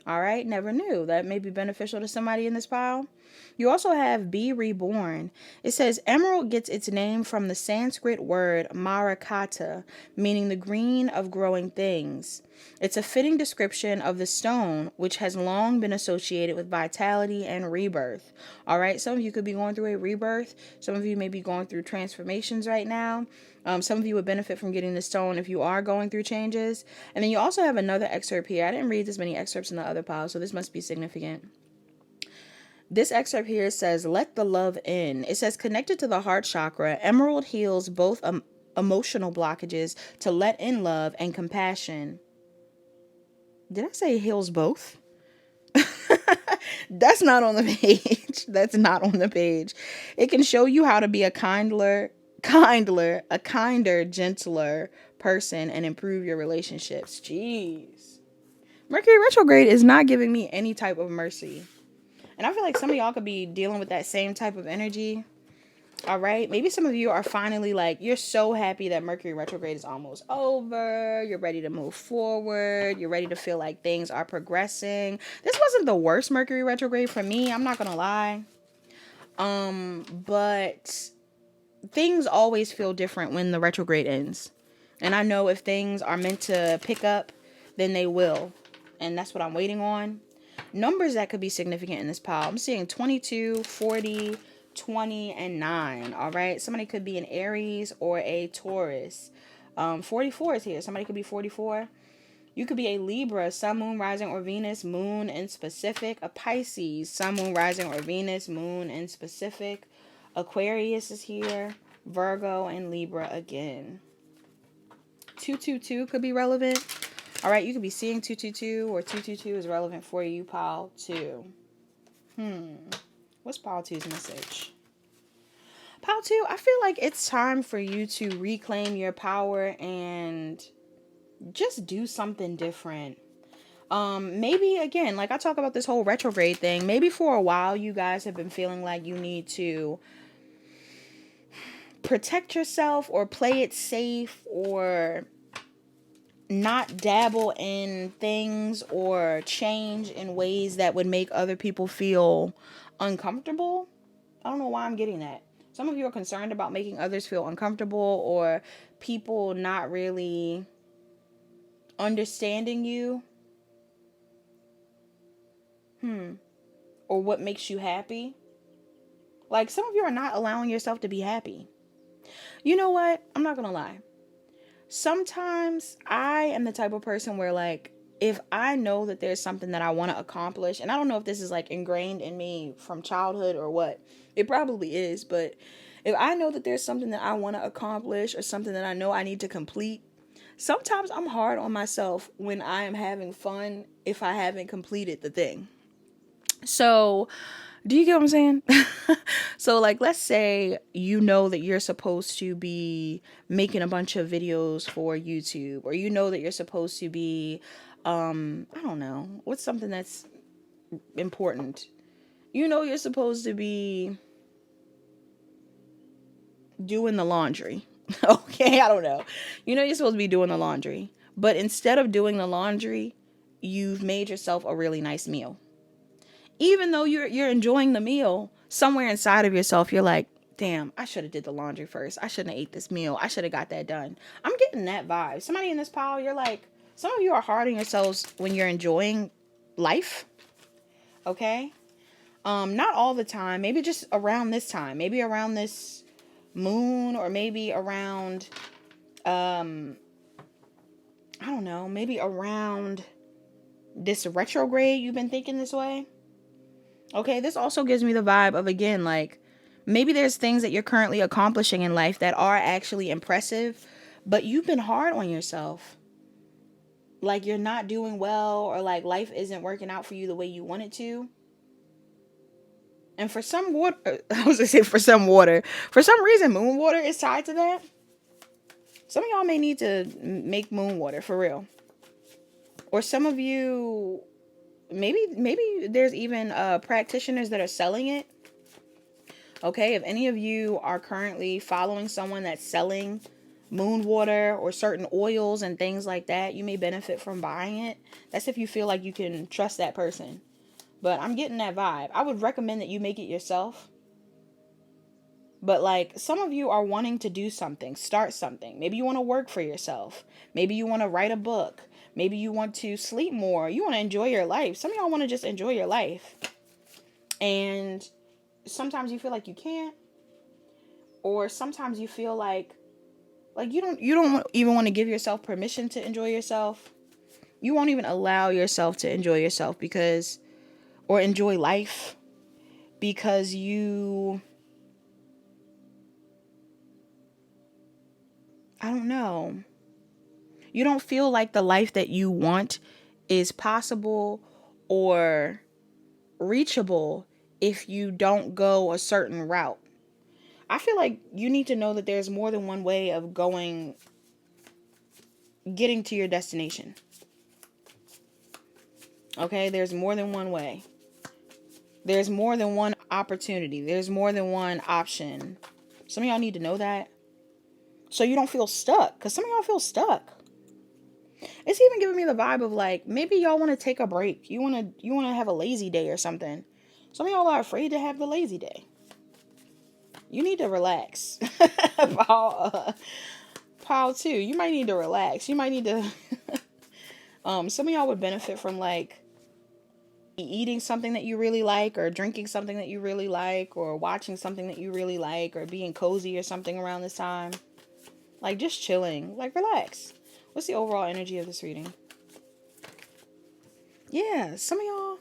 All right, never knew. That may be beneficial to somebody in this pile. You also have Be Reborn. It says emerald gets its name from the Sanskrit word marakata, meaning the green of growing things. It's a fitting description of the stone, which has long been associated with vitality and rebirth. All right, some of you could be going through a rebirth. Some of you may be going through transformations right now. Some of you would benefit from getting the stone if you are going through changes. And then you also have another excerpt here. I didn't read this many excerpts in the other pile, so this must be significant. This excerpt here says, let the love in. It says, connected to the heart chakra, emerald heals both emotional blockages to let in love and compassion. Did I say heals both? That's not on the page. That's not on the page. It can show you how to be a kinder, gentler person and improve your relationships. Jeez. Mercury retrograde is not giving me any type of mercy. And I feel like some of y'all could be dealing with that same type of energy. All right. Maybe some of you are finally like, you're so happy that Mercury retrograde is almost over. You're ready to move forward. You're ready to feel like things are progressing. This wasn't the worst Mercury retrograde for me. I'm not going to lie. But things always feel different when the retrograde ends. And I know if things are meant to pick up, then they will. And that's what I'm waiting on. Numbers that could be significant in this pile. I'm seeing 22, 40, 20, and 9. All right. Somebody could be an Aries or a Taurus. 44 is here. Somebody could be 44. You could be a Libra, Sun, Moon, Rising, or Venus, Moon in specific. A Pisces, Sun, Moon, Rising, or Venus, Moon in specific. Aquarius is here. Virgo and Libra again. 222 could be relevant. All right, you could be seeing 222 or 222 is relevant for you, pile 2. What's pile 2's message? Pile 2, I feel like it's time for you to reclaim your power and just do something different. Maybe again, like I talk about this whole retrograde thing, maybe for a while you guys have been feeling like you need to protect yourself or play it safe or not dabble in things or change in ways that would make other people feel uncomfortable. I don't know why I'm getting that. Some of you are concerned about making others feel uncomfortable or people not really understanding you. Or what makes you happy. Like some of you are not allowing yourself to be happy. You know what? I'm not gonna lie. Sometimes I am the type of person where like, if I know that there's something that I want to accomplish, and I don't know if this is like ingrained in me from childhood or what, it probably is, but if I know that there's something that I want to accomplish or something that I know I need to complete, sometimes I'm hard on myself when I am having fun if I haven't completed the thing. So, do you get what I'm saying? So, like, let's say you know that you're supposed to be making a bunch of videos for YouTube, or you know that you're supposed to be, I don't know, what's something that's important? You know you're supposed to be doing the laundry. Okay, I don't know. You know you're supposed to be doing the laundry, but instead of doing the laundry, you've made yourself a really nice meal. Even though you're enjoying the meal, somewhere inside of yourself, you're like, damn, I should have did the laundry first. I shouldn't have ate this meal. I should have got that done. I'm getting that vibe. Somebody in this pile, you're like, some of you are hard on yourselves when you're enjoying life. Okay? Not all the time. Maybe just around this time. Maybe around this moon, or maybe around, I don't know, maybe around this retrograde you've been thinking this way. Okay, this also gives me the vibe of, again, like, maybe there's things that you're currently accomplishing in life that are actually impressive, but you've been hard on yourself. Like, you're not doing well, or like life isn't working out for you the way you want it to. And for some water, I was going to say for some water, for some reason, moon water is tied to that. Some of y'all may need to make moon water for real. Or some of you, maybe there's even practitioners that are selling it. Okay, if any of you are currently following someone that's selling moon water or certain oils and things like that, you may benefit from buying it. That's if you feel like you can trust that person. But I'm getting that vibe. I would recommend that you make it yourself. But like, some of you are wanting to do something, start something. Maybe you want to work for yourself. Maybe you want to write a book. Maybe you want to sleep more. You want to enjoy your life. Some of y'all want to just enjoy your life. And sometimes you feel like you can't. Or sometimes you feel like you don't even want to give yourself permission to enjoy yourself. You won't even allow yourself to enjoy yourself or enjoy life because I don't know. You don't feel like the life that you want is possible or reachable if you don't go a certain route. I feel like you need to know that there's more than one way of getting to your destination. Okay, there's more than one way. There's more than one opportunity. There's more than one option. Some of y'all need to know that. So you don't feel stuck. Because some of y'all feel stuck. It's even giving me the vibe of like, maybe y'all want to take a break. You want to have a lazy day or something. Some of y'all are afraid to have the lazy day. You need to relax. Paul too. You might need to relax. You might need to some of y'all would benefit from like eating something that you really like, or drinking something that you really like, or watching something that you really like, or being cozy or something around this time. Like just chilling. Like relax. What's the overall energy of this reading? Yeah, some of y'all,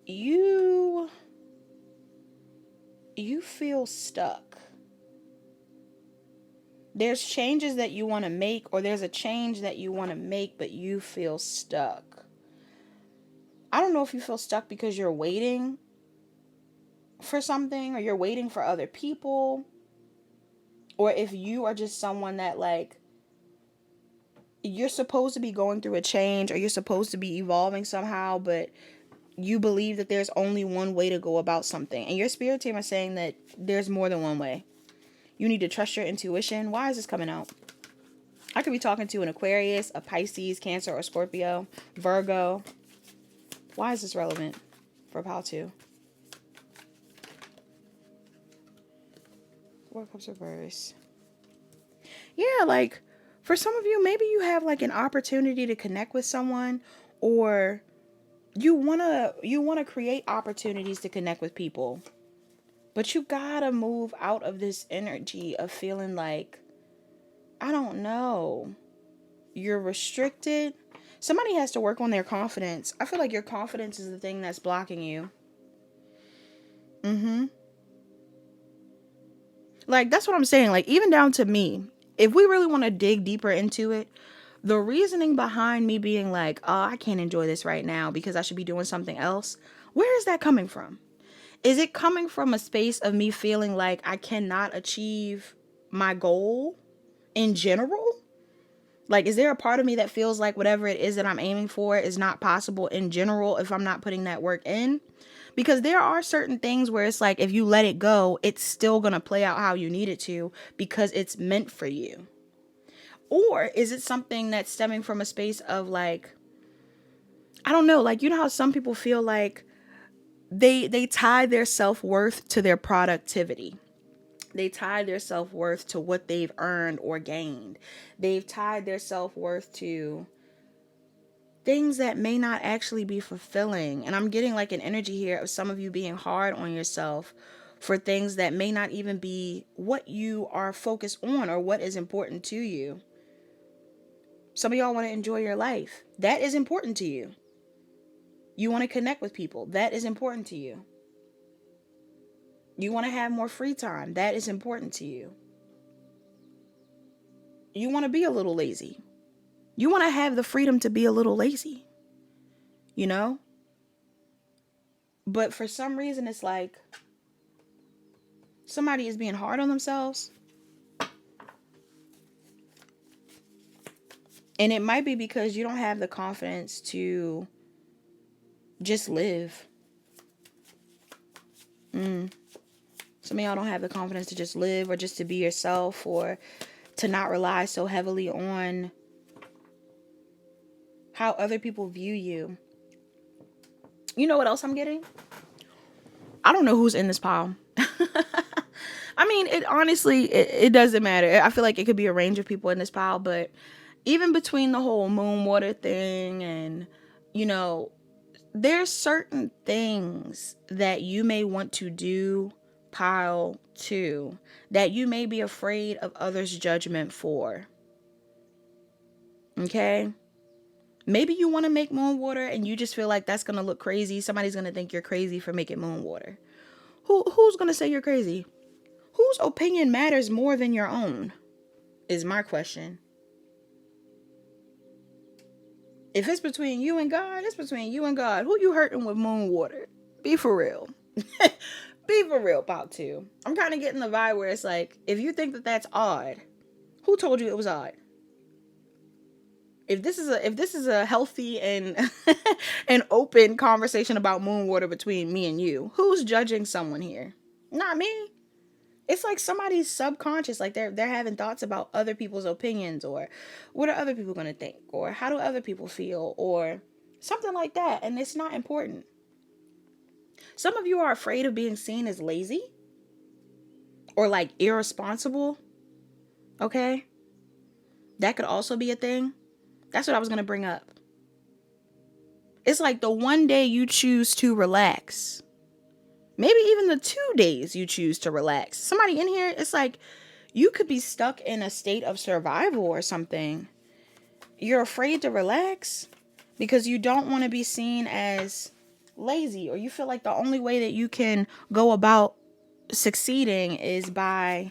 you feel stuck. There's changes that you want to make, or there's a change that you want to make, but you feel stuck. I don't know if you feel stuck because you're waiting for something, or you're waiting for other people, or if you are just someone that like, you're supposed to be going through a change, or you're supposed to be evolving somehow, but you believe that there's only one way to go about something. And your spirit team is saying that there's more than one way. You need to trust your intuition. Why is this coming out? I could be talking to an Aquarius, a Pisces, Cancer, or Scorpio, Virgo. Why is this relevant for Pal 2? Four Cups Reverse. Yeah, like for some of you, maybe you have like an opportunity to connect with someone, or you wanna create opportunities to connect with people. But you gotta move out of this energy of feeling like, I don't know, you're restricted. Somebody has to work on their confidence. I feel like your confidence is the thing that's blocking you. Like, that's what I'm saying. Like, even down to me, if we really want to dig deeper into it, the reasoning behind me being like, oh, I can't enjoy this right now because I should be doing something else. Where is that coming from? Is it coming from a space of me feeling like I cannot achieve my goal in general? Like, is there a part of me that feels like whatever it is that I'm aiming for is not possible in general if I'm not putting that work in? Because there are certain things where it's like, if you let it go, it's still going to play out how you need it to because it's meant for you. Or is it something that's stemming from a space of like, I don't know, like, you know how some people feel like they tie their self-worth to their productivity. They tie their self-worth to what they've earned or gained. They've tied their self-worth to things that may not actually be fulfilling. And I'm getting like an energy here of some of you being hard on yourself for things that may not even be what you are focused on or what is important to you. Some of y'all want to enjoy your life. That is important to you. You want to connect with people. That is important to you. You want to have more free time. That is important to you. You want to be a little lazy. You want to have the freedom to be a little lazy. You know? But for some reason, it's like somebody is being hard on themselves. And it might be because you don't have the confidence to just live. Some of y'all don't have the confidence to just live, or just to be yourself, or to not rely so heavily on how other people view you. You know what else I'm getting? I don't know who's in this pile. I mean, it honestly, it doesn't matter. I feel like it could be a range of people in this pile, but even between the whole moon water thing and, you know, there's certain things that you may want to do, pile 2, that you may be afraid of others' judgment for. Okay? Maybe you want to make moon water and you just feel like that's going to look crazy. Somebody's going to think you're crazy for making moon water. Who's going to say you're crazy? Whose opinion matters more than your own? Is my question. If it's between you and God, it's between you and God. Who you hurting with moon water? Be for real. Be for real, Pop 2. I'm kind of getting the vibe where it's like, if you think that that's odd, who told you it was odd? If this is a healthy and an open conversation about moon water between me and you, who's judging someone here? Not me. It's like somebody's subconscious, like they're having thoughts about other people's opinions, or what are other people going to think, or how do other people feel, or something like that. And it's not important. Some of you are afraid of being seen as lazy or like irresponsible. Okay? That could also be a thing. That's what I was going to bring up. It's like the one day you choose to relax. Maybe even the 2 days you choose to relax. Somebody in here, it's like you could be stuck in a state of survival or something. You're afraid to relax because you don't want to be seen as lazy, or you feel like the only way that you can go about succeeding is by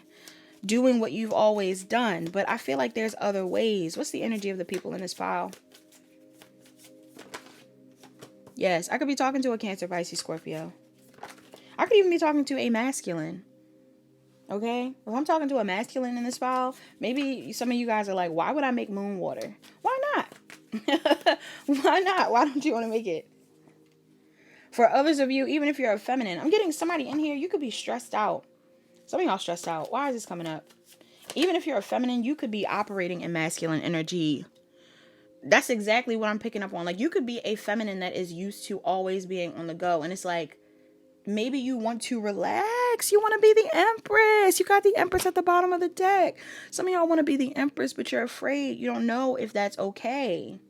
doing what you've always done. But I feel like there's other ways. What's the energy of the people in this file? Yes, I could be talking to a Cancer, Pisces, Scorpio. I could even be talking to a masculine. Okay? If I'm talking to a masculine in this file, maybe some of you guys are like, why would I make moon water? Why not? Why not? Why don't you want to make it? For others of you, even if you're a feminine, I'm getting somebody in here, you could be stressed out. Some of y'all stressed out. Why is this coming up? Even if you're a feminine, you could be operating in masculine energy. That's exactly what I'm picking up on. Like, you could be a feminine that is used to always being on the go. And it's like, maybe you want to relax. You want to be the Empress. You got the Empress at the bottom of the deck. Some of y'all want to be the Empress, but you're afraid. You don't know if that's okay.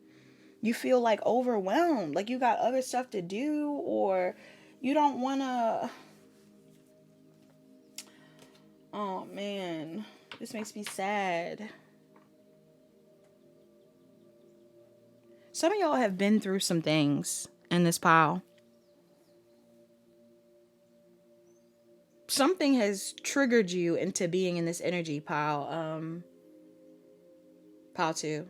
You feel like overwhelmed. Like you got other stuff to do, or you don't want to... Oh, man. This makes me sad. Some of y'all have been through some things in this pile. Something has triggered you into being in this energy, pile. Pile 2.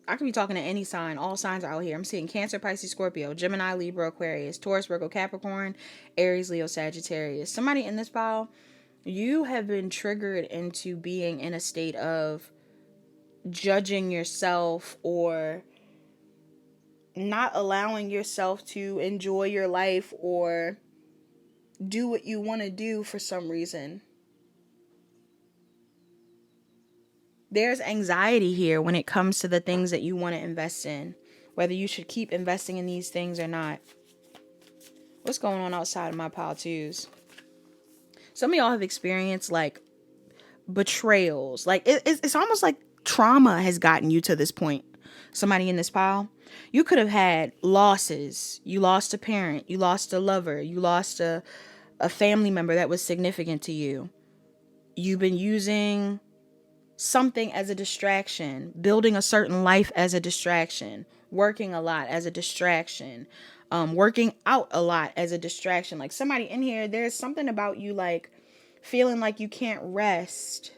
I could be talking to any sign. All signs are out here. I'm seeing Cancer, Pisces, Scorpio, Gemini, Libra, Aquarius, Taurus, Virgo, Capricorn, Aries, Leo, Sagittarius. Somebody in this pile, you have been triggered into being in a state of judging yourself, or not allowing yourself to enjoy your life or do what you want to do for some reason. There's anxiety here when it comes to the things that you want to invest in, whether you should keep investing in these things or not. What's going on outside of my pile 2s? Some of y'all have experienced like betrayals. Like it's almost like trauma has gotten you to this point. Somebody in this pile, you could have had losses. You lost a parent, you lost a lover, you lost a family member that was significant to you. You've been using something as a distraction, building a certain life as a distraction, working a lot as a distraction, working out a lot as a distraction. Like somebody in here, there's something about you like feeling like you can't rest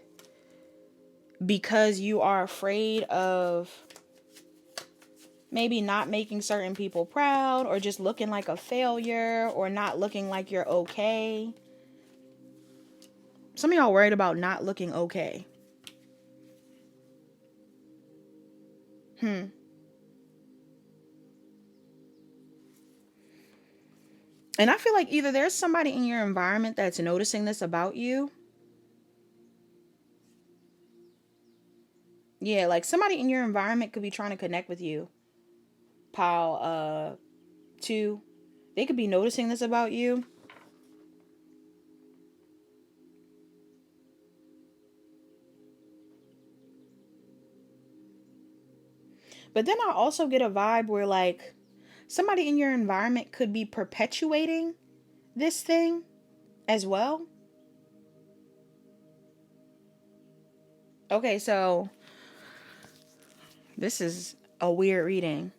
because you are afraid of maybe not making certain people proud, or just looking like a failure, or not looking like you're okay. Some of y'all worried about not looking okay. And I feel like either there's somebody in your environment that's noticing this about you. Yeah, like somebody in your environment could be trying to connect with you. Pile 2. They could be noticing this about you. But then I also get a vibe where like somebody in your environment could be perpetuating this thing as well. Okay, so this is a weird reading.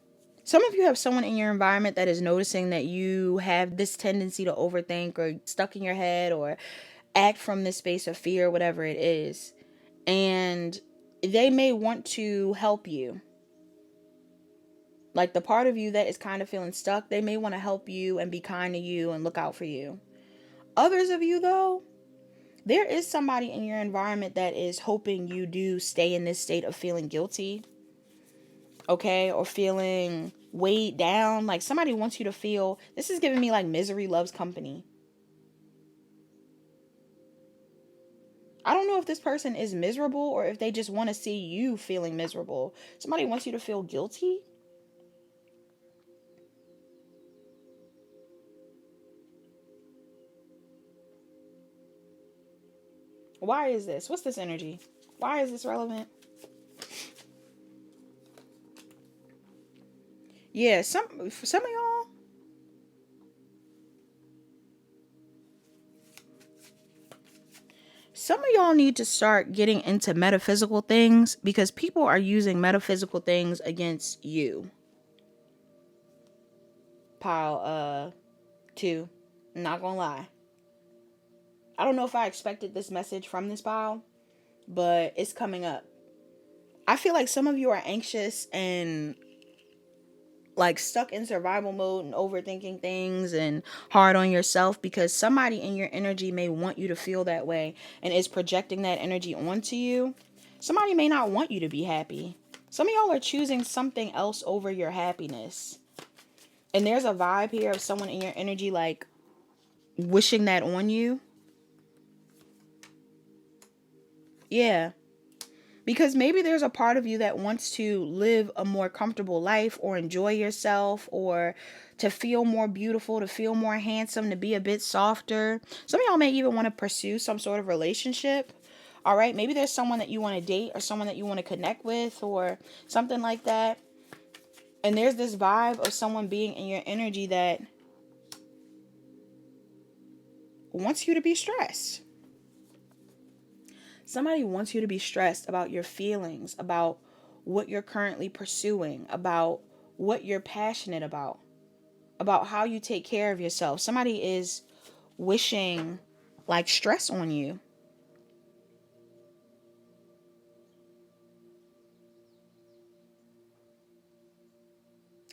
Some of you have someone in your environment that is noticing that you have this tendency to overthink or stuck in your head or act from this space of fear, whatever it is. And they may want to help you. Like the part of you that is kind of feeling stuck, they may want to help you and be kind to you and look out for you. Others of you, though, there is somebody in your environment that is hoping you do stay in this state of feeling guilty, okay, or feeling weighed down. Like somebody wants you to feel, this is giving me like misery loves company. I don't know if this person is miserable or if they just want to see you feeling miserable. Somebody wants you to feel guilty. Why is this? What's this energy? Why is this relevant? Yeah, some of y'all, need to start getting into metaphysical things because people are using metaphysical things against you. Pile 2. I'm not gonna lie. I don't know if I expected this message from this pile, but it's coming up. I feel like some of you are anxious and like stuck in survival mode and overthinking things and hard on yourself because somebody in your energy may want you to feel that way and is projecting that energy onto you. Somebody may not want you to be happy. Some of y'all are choosing something else over your happiness. And there's a vibe here of someone in your energy like wishing that on you. Yeah. Because maybe there's a part of you that wants to live a more comfortable life or enjoy yourself or to feel more beautiful, to feel more handsome, to be a bit softer. Some of y'all may even want to pursue some sort of relationship. All right. Maybe there's someone that you want to date or someone that you want to connect with or something like that. And there's this vibe of someone being in your energy that wants you to be stressed. Somebody wants you to be stressed about your feelings, about what you're currently pursuing, about what you're passionate about how you take care of yourself. Somebody is wishing like stress on you.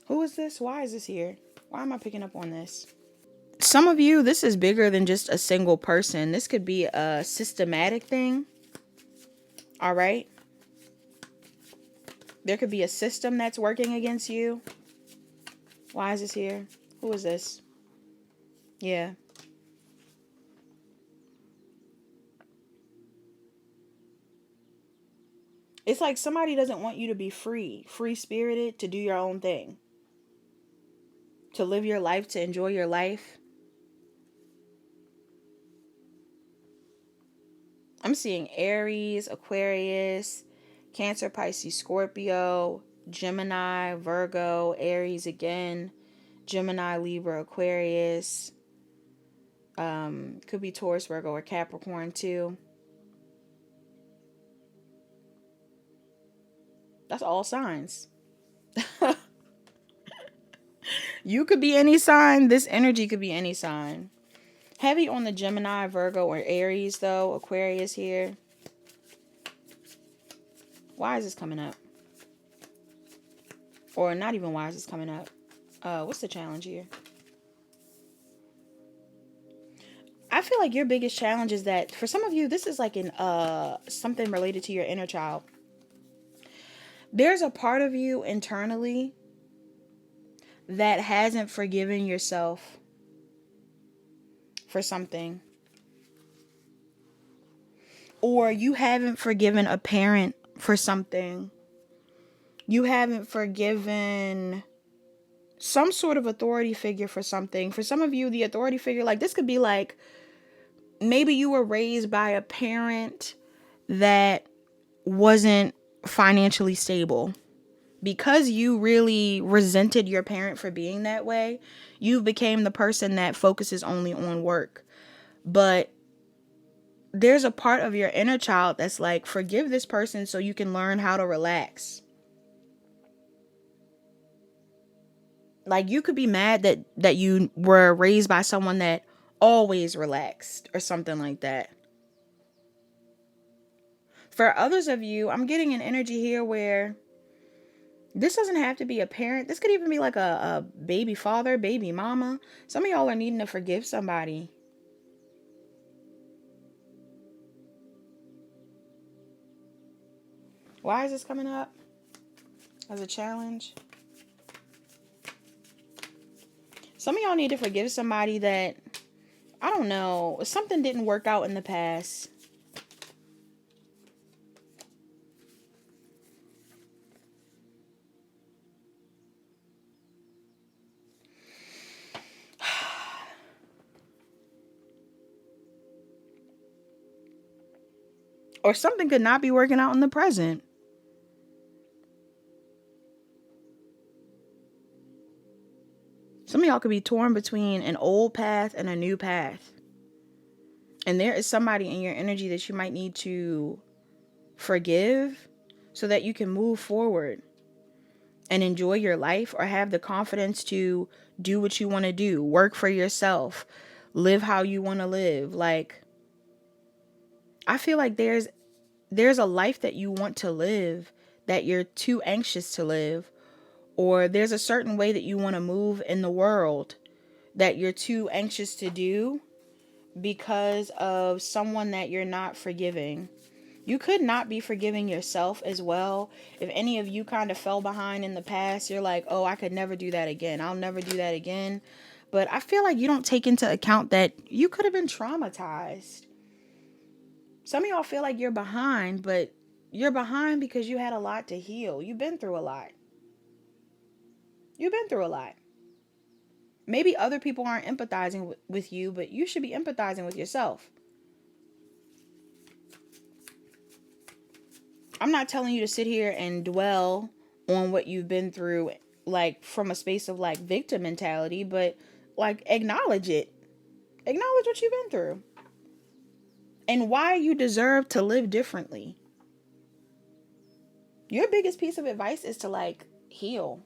Who is this? Why is this here? Why am I picking up on this? Some of you, this is bigger than just a single person. This could be a systematic thing. All right. There could be a system that's working against you. Why is this here? Who is this? Yeah. It's like somebody doesn't want you to be free-spirited, to do your own thing, to live your life, to enjoy your life. I'm seeing Aries, Aquarius, Cancer, Pisces, Scorpio, Gemini, Virgo, Aries again, Gemini, Libra, Aquarius. Could be Taurus, Virgo, or Capricorn too. That's all signs. You could be any sign. This energy could be any sign. Heavy on the Gemini, Virgo, or Aries though. Aquarius here. Why is this coming up? Or not even why is this coming up? What's the challenge here? I feel like your biggest challenge is that for some of you, this is like an something related to your inner child. There's a part of you internally that hasn't forgiven yourself for something. Or you haven't forgiven a parent for something. You haven't forgiven some sort of authority figure for something. For some of you, the authority figure, like this could be like, maybe you were raised by a parent that wasn't financially stable. Because you really resented your parent for being that way, you became the person that focuses only on work. But there's a part of your inner child that's like, forgive this person so you can learn how to relax. Like, you could be mad that you were raised by someone that always relaxed or something like that. For others of you, I'm getting an energy here where this doesn't have to be a parent. This could even be like a baby father, baby mama. Some of y'all are needing to forgive somebody. Why is this coming up as a challenge? Some of y'all need to forgive somebody that, I don't know, something didn't work out in the past. Or something could not be working out in the present. Some of y'all could be torn between an old path and a new path. And there is somebody in your energy that you might need to forgive so that you can move forward and enjoy your life, or have the confidence to do what you want to do, work for yourself, live how you want to live. Like, I feel like there's a life that you want to live that you're too anxious to live, or there's a certain way that you want to move in the world that you're too anxious to do because of someone that you're not forgiving. You could not be forgiving yourself as well. If any of you kind of fell behind in the past, you're like, oh, I could never do that again. I'll never do that again. But I feel like you don't take into account that you could have been traumatized. Some of y'all feel like you're behind, but you're behind because you had a lot to heal. You've been through a lot. You've been through a lot. Maybe other people aren't empathizing with you, but you should be empathizing with yourself. I'm not telling you to sit here and dwell on what you've been through, like from a space of like victim mentality, but like acknowledge it. Acknowledge what you've been through and why you deserve to live differently. Your biggest piece of advice is to like heal.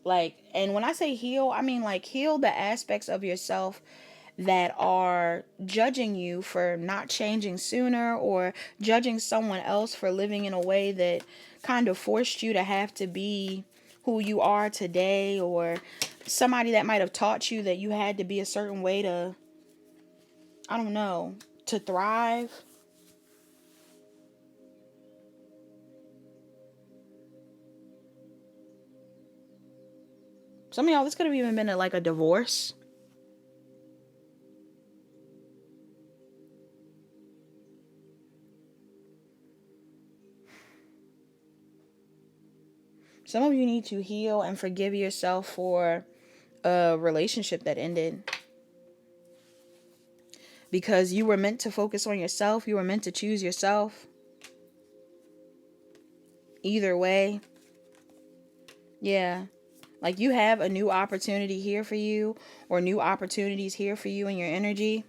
Like, and when I say heal, I mean like heal the aspects of yourself that are judging you for not changing sooner, or judging someone else for living in a way that kind of forced you to have to be who you are today, or somebody that might have taught you that you had to be a certain way to, I don't know, to thrive. Some of y'all, this could have even been like a divorce. Some of you need to heal and forgive yourself for a relationship that ended. Because you were meant to focus on yourself. You were meant to choose yourself. Either way. Yeah. Like, you have a new opportunity here for you, or new opportunities here for you in your energy.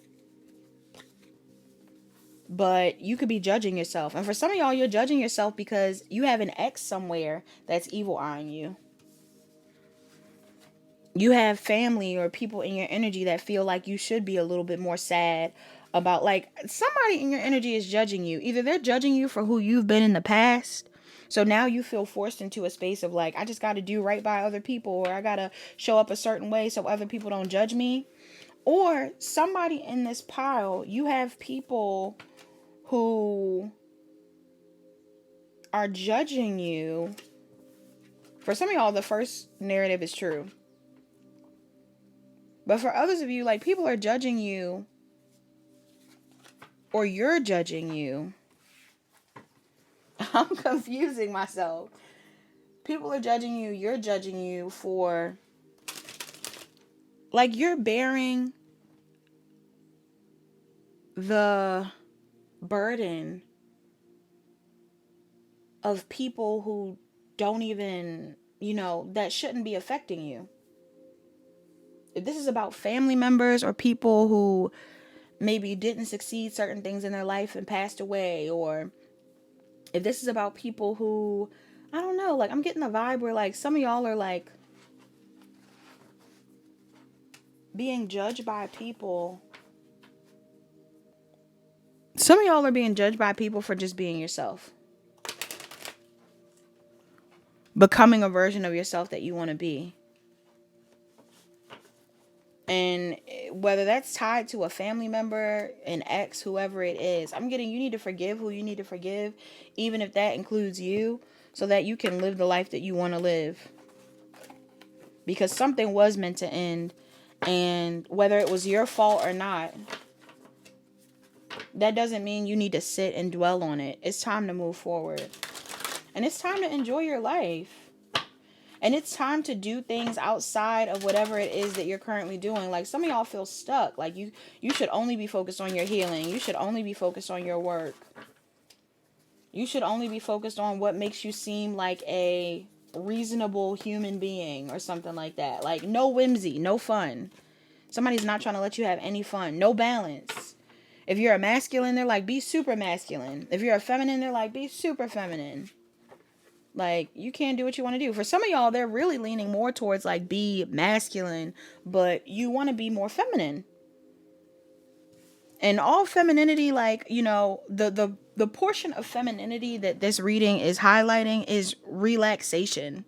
But you could be judging yourself. And for some of y'all, you're judging yourself because you have an ex somewhere that's evil eyeing you. You have family or people in your energy that feel like you should be a little bit more sad about, like, somebody in your energy is judging you. Either they're judging you for who you've been in the past. So now you feel forced into a space of like, I just got to do right by other people, or I got to show up a certain way so other people don't judge me. Or somebody in this pile, you have people who are judging you. For some of y'all, the first narrative is true. But for others of you, like, people are judging you, or you're judging you. I'm confusing myself. People are judging you, you're judging you for, like, you're bearing the burden of people who don't even, that shouldn't be affecting you. If this is about family members or people who maybe didn't succeed certain things in their life and passed away, or if this is about people who, I don't know, like, I'm getting the vibe where, like, some of y'all are, like, being judged by people. Some of y'all are being judged by people for just being yourself. Becoming a version of yourself that you want to be. And whether that's tied to a family member, an ex, whoever it is, I'm getting, you need to forgive who you need to forgive, even if that includes you, so that you can live the life that you want to live. Because something was meant to end, and whether it was your fault or not, that doesn't mean you need to sit and dwell on it. It's time to move forward. And it's time to enjoy your life. And it's time to do things outside of whatever it is that you're currently doing. Like, some of y'all feel stuck. Like, you should only be focused on your healing. You should only be focused on your work. You should only be focused on what makes you seem like a reasonable human being or something like that. Like, no whimsy, no fun. Somebody's not trying to let you have any fun. No balance. If you're a masculine, they're like, be super masculine. If you're a feminine, they're like, be super feminine. Like, you can't do what you want to do. For some of y'all, they're really leaning more towards, like, be masculine, but you want to be more feminine. And all femininity, like, the portion of femininity that this reading is highlighting is relaxation.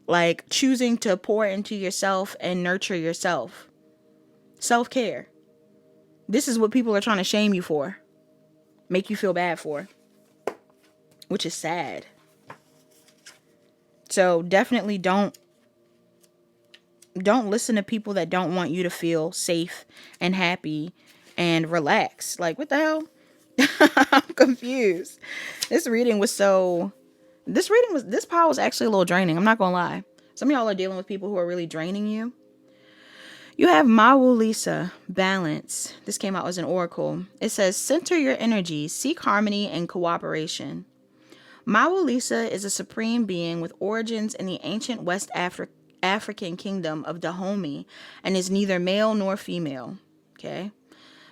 Like, choosing to pour into yourself and nurture yourself. Self-care. This is what people are trying to shame you for. Make you feel bad for. Which is sad. So definitely don't listen to people that don't want you to feel safe and happy and relax. Like, what the hell? I'm confused. This pile was actually a little draining. I'm not gonna lie. Some of y'all are dealing with people who are really draining you. You have Mawu Lisa, balance. This came out as an oracle. It says, center your energy, seek harmony and cooperation. Mawu Lisa is a supreme being with origins in the ancient West African kingdom of Dahomey and is neither male nor female. Okay.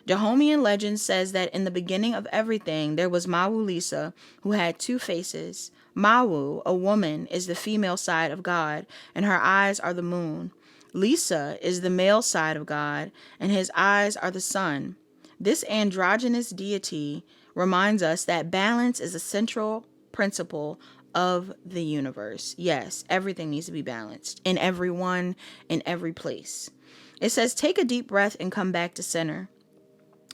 Dahomean legend says that in the beginning of everything, there was Mawu Lisa, who had two faces. Mawu, a woman, is the female side of God, and her eyes are the moon. Lisa is the male side of God, and his eyes are the sun. This androgynous deity reminds us that balance is a central principle of the universe. Yes, everything needs to be balanced in everyone, in every place. It says, take a deep breath and come back to center.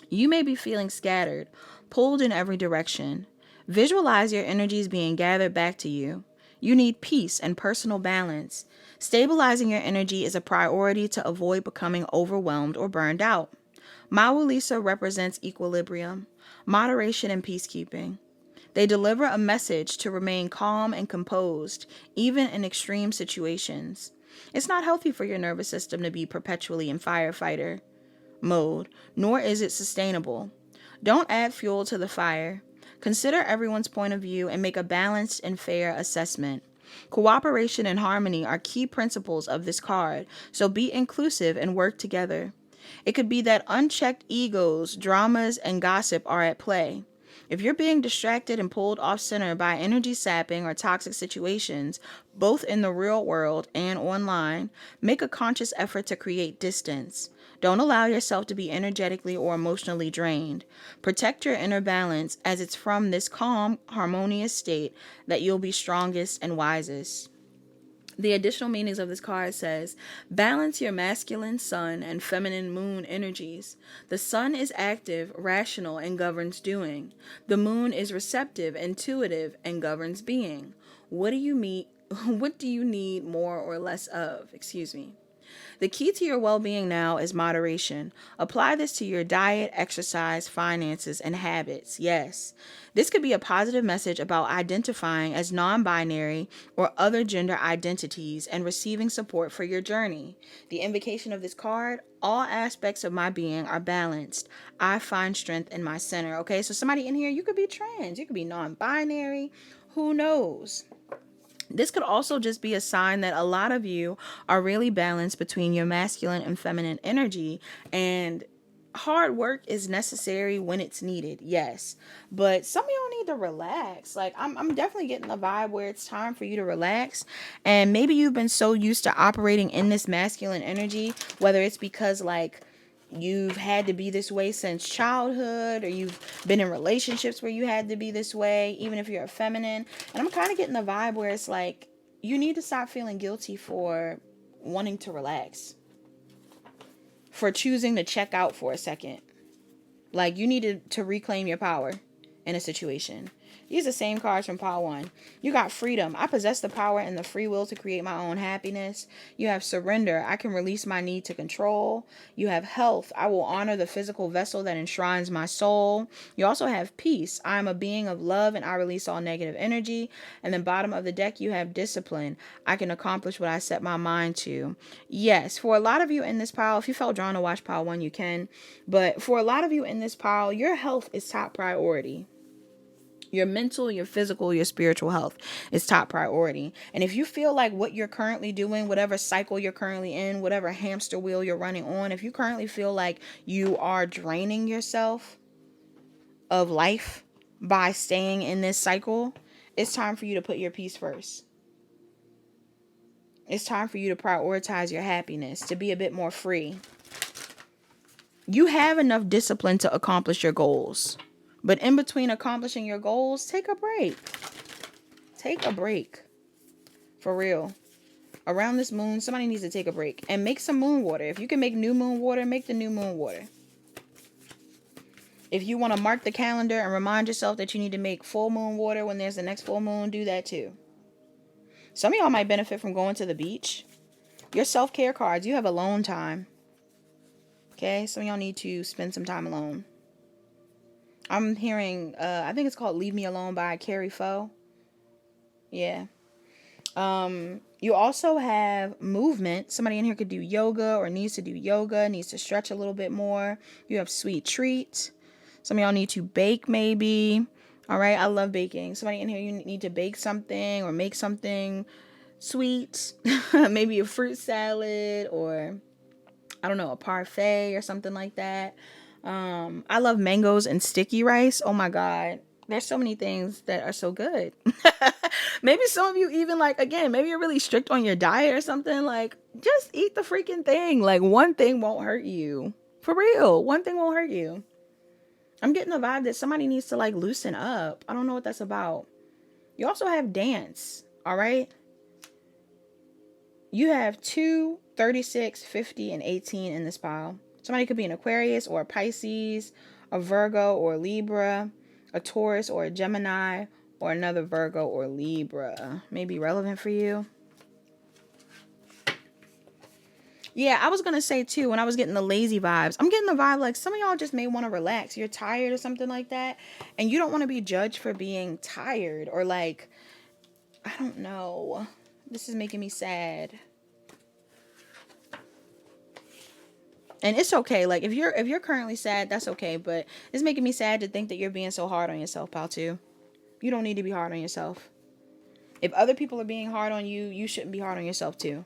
You may be feeling scattered, pulled in every direction. Visualize your energies being gathered back to you. You need peace and personal balance. Stabilizing your energy is a priority to avoid becoming overwhelmed or burned out. Mawu Lisa represents equilibrium, moderation, and peacekeeping. They deliver a message to remain calm and composed, even in extreme situations. It's not healthy for your nervous system to be perpetually in firefighter mode, nor is it sustainable. Don't add fuel to the fire. Consider everyone's point of view and make a balanced and fair assessment. Cooperation and harmony are key principles of this card, so be inclusive and work together. It could be that unchecked egos, dramas, and gossip are at play. If you're being distracted and pulled off center by energy sapping or toxic situations, both in the real world and online, make a conscious effort to create distance. Don't allow yourself to be energetically or emotionally drained. Protect your inner balance, as it's from this calm, harmonious state that you'll be strongest and wisest. The additional meanings of this card says, balance your masculine sun and feminine moon energies. The sun is active, rational, and governs doing. The moon is receptive, intuitive, and governs being. What do you need more or less of? Excuse me. The key to your well-being now is moderation. Apply this to your diet, exercise, finances, and habits. Yes, this could be a positive message about identifying as non-binary or other gender identities and receiving support for your journey. The invocation of this card, all aspects of my being are balanced. I find strength in my center. Okay, so somebody in here, you could be trans, you could be non-binary, who knows? This could also just be a sign that a lot of you are really balanced between your masculine and feminine energy, and hard work is necessary when it's needed. Yes, but some of y'all need to relax. Like I'm definitely getting the vibe where it's time for you to relax. And maybe you've been so used to operating in this masculine energy, whether it's because like you've had to be this way since childhood, or you've been in relationships where you had to be this way, even if you're a feminine. And I'm kind of getting the vibe where it's like you need to stop feeling guilty for wanting to relax, for choosing to check out for a second. Like you needed to reclaim your power in a situation. These are the same cards from pile 1. You got freedom. I possess the power and the free will to create my own happiness. You have surrender. I can release my need to control. You have health. I will honor the physical vessel that enshrines my soul. You also have peace. I am a being of love and I release all negative energy. And then bottom of the deck, you have discipline. I can accomplish what I set my mind to. Yes, for a lot of you in this pile, if you felt drawn to watch pile 1, you can. But for a lot of you in this pile, your health is top priority. Your mental, your physical, your spiritual health is top priority. And if you feel like what you're currently doing, whatever cycle you're currently in, whatever hamster wheel you're running on, if you currently feel like you are draining yourself of life by staying in this cycle, it's time for you to put your peace first. It's time for you to prioritize your happiness, to be a bit more free. You have enough discipline to accomplish your goals. But in between accomplishing your goals, take a break. Take a break. For real. Around this moon, somebody needs to take a break. And make some moon water. If you can make new moon water, make the new moon water. If you want to mark the calendar and remind yourself that you need to make full moon water when there's the next full moon, do that too. Some of y'all might benefit from going to the beach. Your self-care cards, you have alone time. Okay? Some of y'all need to spend some time alone. I'm hearing, I think it's called Leave Me Alone by Carrie Foe. Yeah. You also have movement. Somebody in here could do yoga or needs to do yoga, needs to stretch a little bit more. You have sweet treats. Some of y'all need to bake maybe. All right. I love baking. Somebody in here, you need to bake something or make something sweet. Maybe a fruit salad or, I don't know, a parfait or something like that. I love mangoes and sticky rice. Oh my God. There's so many things that are so good. Maybe some of you even like, again, maybe you're really strict on your diet or something. Like, just eat the freaking thing. Like, one thing won't hurt you. For real. One thing won't hurt you. I'm getting the vibe that somebody needs to like loosen up. I don't know what that's about. You also have dance. All right. You have 2, 36, 50, and 18 in this pile. Somebody could be an Aquarius or a Pisces, a Virgo or a Libra, a Taurus or a Gemini, or another Virgo or Libra. May be relevant for you. Yeah, I was going to say too, when I was getting the lazy vibes, I'm getting the vibe like some of y'all just may want to relax. You're tired or something like that. And you don't want to be judged for being tired or like, I don't know. This is making me sad. And it's okay. Like if you're currently sad, that's okay. But it's making me sad to think that you're being so hard on yourself, pal, too. You don't need to be hard on yourself. If other people are being hard on you, you shouldn't be hard on yourself, too.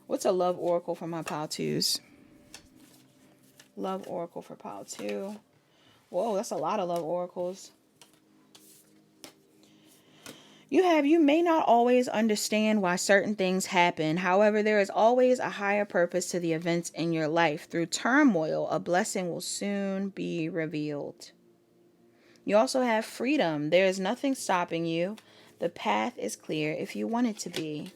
What's a love oracle for my pile 2s? Love oracle for pile 2. Whoa, that's a lot of love oracles. You may not always understand why certain things happen. However, there is always a higher purpose to the events in your life. Through turmoil, a blessing will soon be revealed. You also have freedom. There is nothing stopping you. The path is clear if you want it to be.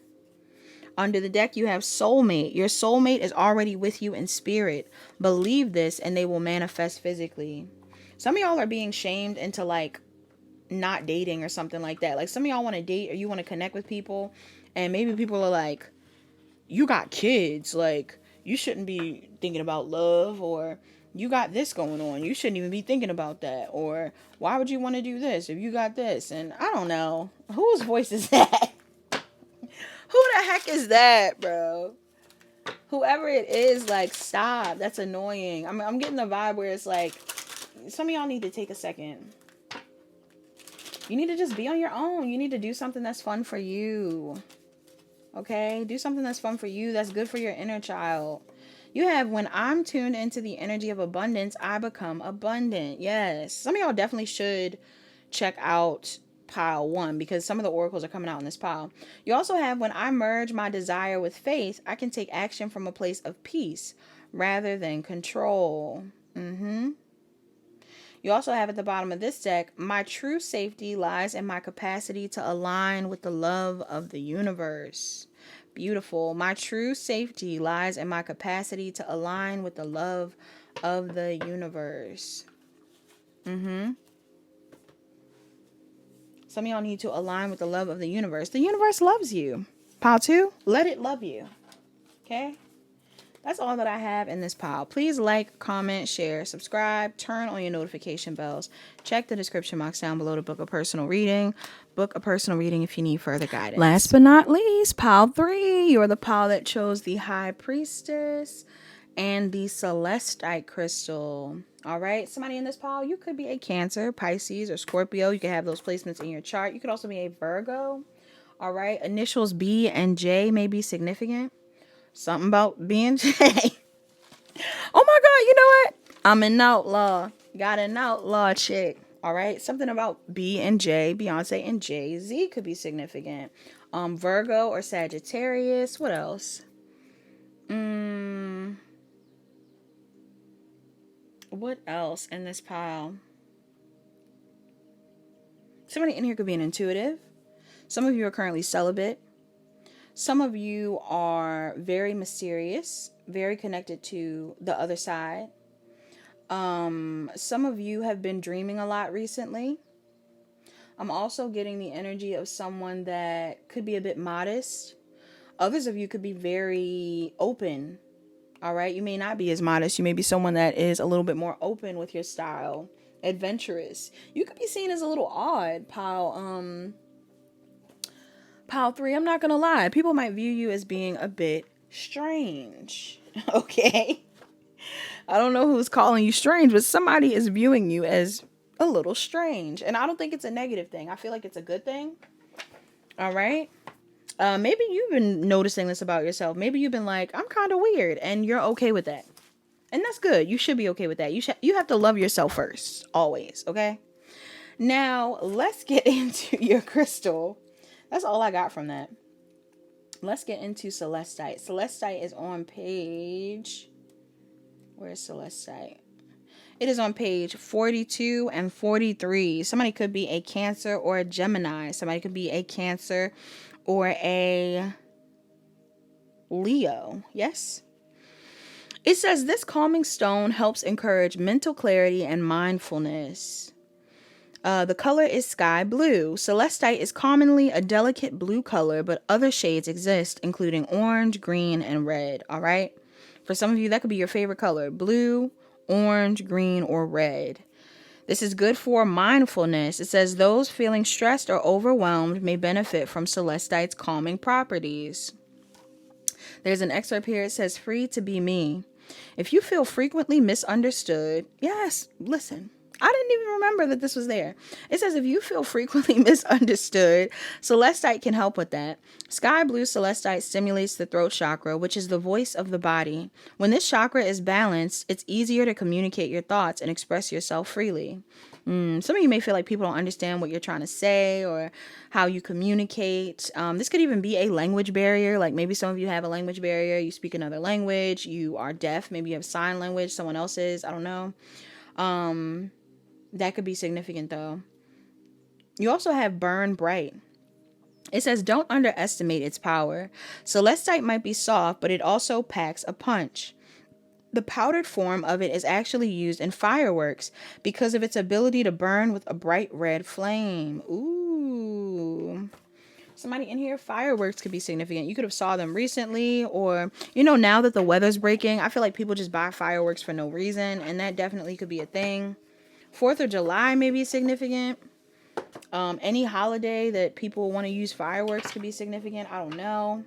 Under the deck, you have soulmate. Your soulmate is already with you in spirit. Believe this and they will manifest physically. Some of y'all are being shamed into like not dating or something like that. Like some of y'all want to date or you want to connect with people and maybe people are like, you got kids, like you shouldn't be thinking about love, or you got this going on, you shouldn't even be thinking about that, or why would you want to do this if you got this? And I don't know whose voice is that. Who the heck is that, bro? Whoever it is, like, stop. That's annoying. I'm getting the vibe where it's like some of y'all need to take a second. You need to just be on your own. You need to do something that's fun for you. Okay? Do something that's fun for you, that's good for your inner child. You have, when I'm tuned into the energy of abundance, I become abundant. Yes. Some of y'all definitely should check out pile 1 because some of the oracles are coming out in this pile. You also have, when I merge my desire with faith, I can take action from a place of peace rather than control. You also have at the bottom of this deck, my true safety lies in my capacity to align with the love of the universe. Beautiful. My true safety lies in my capacity to align with the love of the universe. Some of y'all need to align with the love of the universe. The universe loves you. Pile 2, let it love you. Okay? That's all that I have in this pile. Please like, comment, share, subscribe, turn on your notification bells. Check the description box down below to book a personal reading. Book a personal reading if you need further guidance. Last but not least, pile 3. You're the pile that chose the High Priestess and the Celestite crystal. All right, somebody in this pile, you could be a Cancer, Pisces, or Scorpio. You could have those placements in your chart. You could also be a Virgo. All right, initials B and J may be significant. Something about being J. Oh my God, you know what? I'm an outlaw. Got an outlaw chick. All right. Something about B and J, Beyonce and Jay-Z could be significant. Virgo or Sagittarius. What else? What else in this pile? Somebody in here could be an intuitive. Some of you are currently celibate. Some of you are very mysterious, very connected to the other side. Some of you have been dreaming a lot recently. I'm also getting the energy of someone that could be a bit modest. Others of you could be very open. All right. You may not be as modest. You may be someone that is a little bit more open with your style, adventurous. You could be seen as a little odd, pile 3, I'm not going to lie. People might view you as being a bit strange. Okay. I don't know who's calling you strange, but somebody is viewing you as a little strange. And I don't think it's a negative thing. I feel like it's a good thing. All right. Maybe you've been noticing this about yourself. Maybe you've been like, I'm kind of weird, and you're okay with that. And that's good. You should be okay with that. You have to love yourself first. Always. Okay. Now, let's get into your crystal. That's all I got from that. Let's get into Celestite. Celestite is on page... Where's Celestite? It is on page 42 and 43. Somebody could be a Cancer or a Gemini. Somebody could be a Cancer or a Leo. Yes? It says this calming stone helps encourage mental clarity and mindfulness. The color is sky blue. Celestite is commonly a delicate blue color, but other shades exist, including orange, green, and red. All right? For some of you, that could be your favorite color. Blue, orange, green, or red. This is good for mindfulness. It says those feeling stressed or overwhelmed may benefit from Celestite's calming properties. There's an excerpt here. It says, free to be me. If you feel frequently misunderstood, yes, listen. I didn't even remember that this was there. It says, if you feel frequently misunderstood, Celestite can help with that. Sky blue Celestite stimulates the throat chakra, which is the voice of the body. When this chakra is balanced, it's easier to communicate your thoughts and express yourself freely. Some of you may feel like people don't understand what you're trying to say or how you communicate. This could even be a language barrier. Like maybe some of you have a language barrier. You speak another language. You are deaf. Maybe you have sign language. Someone else is. I don't know. That could be significant though. You also have burn bright. It says don't underestimate its power. Celestite might be soft, but it also packs a punch. The powdered form of it is actually used in fireworks because of its ability to burn with a bright red flame. Ooh. Somebody in here, fireworks could be significant. You could have saw them recently, or, you know, now that the weather's breaking, I feel like people just buy fireworks for no reason, and that definitely could be a thing. 4th of July may be significant. Any holiday that people want to use fireworks could be significant. I don't know.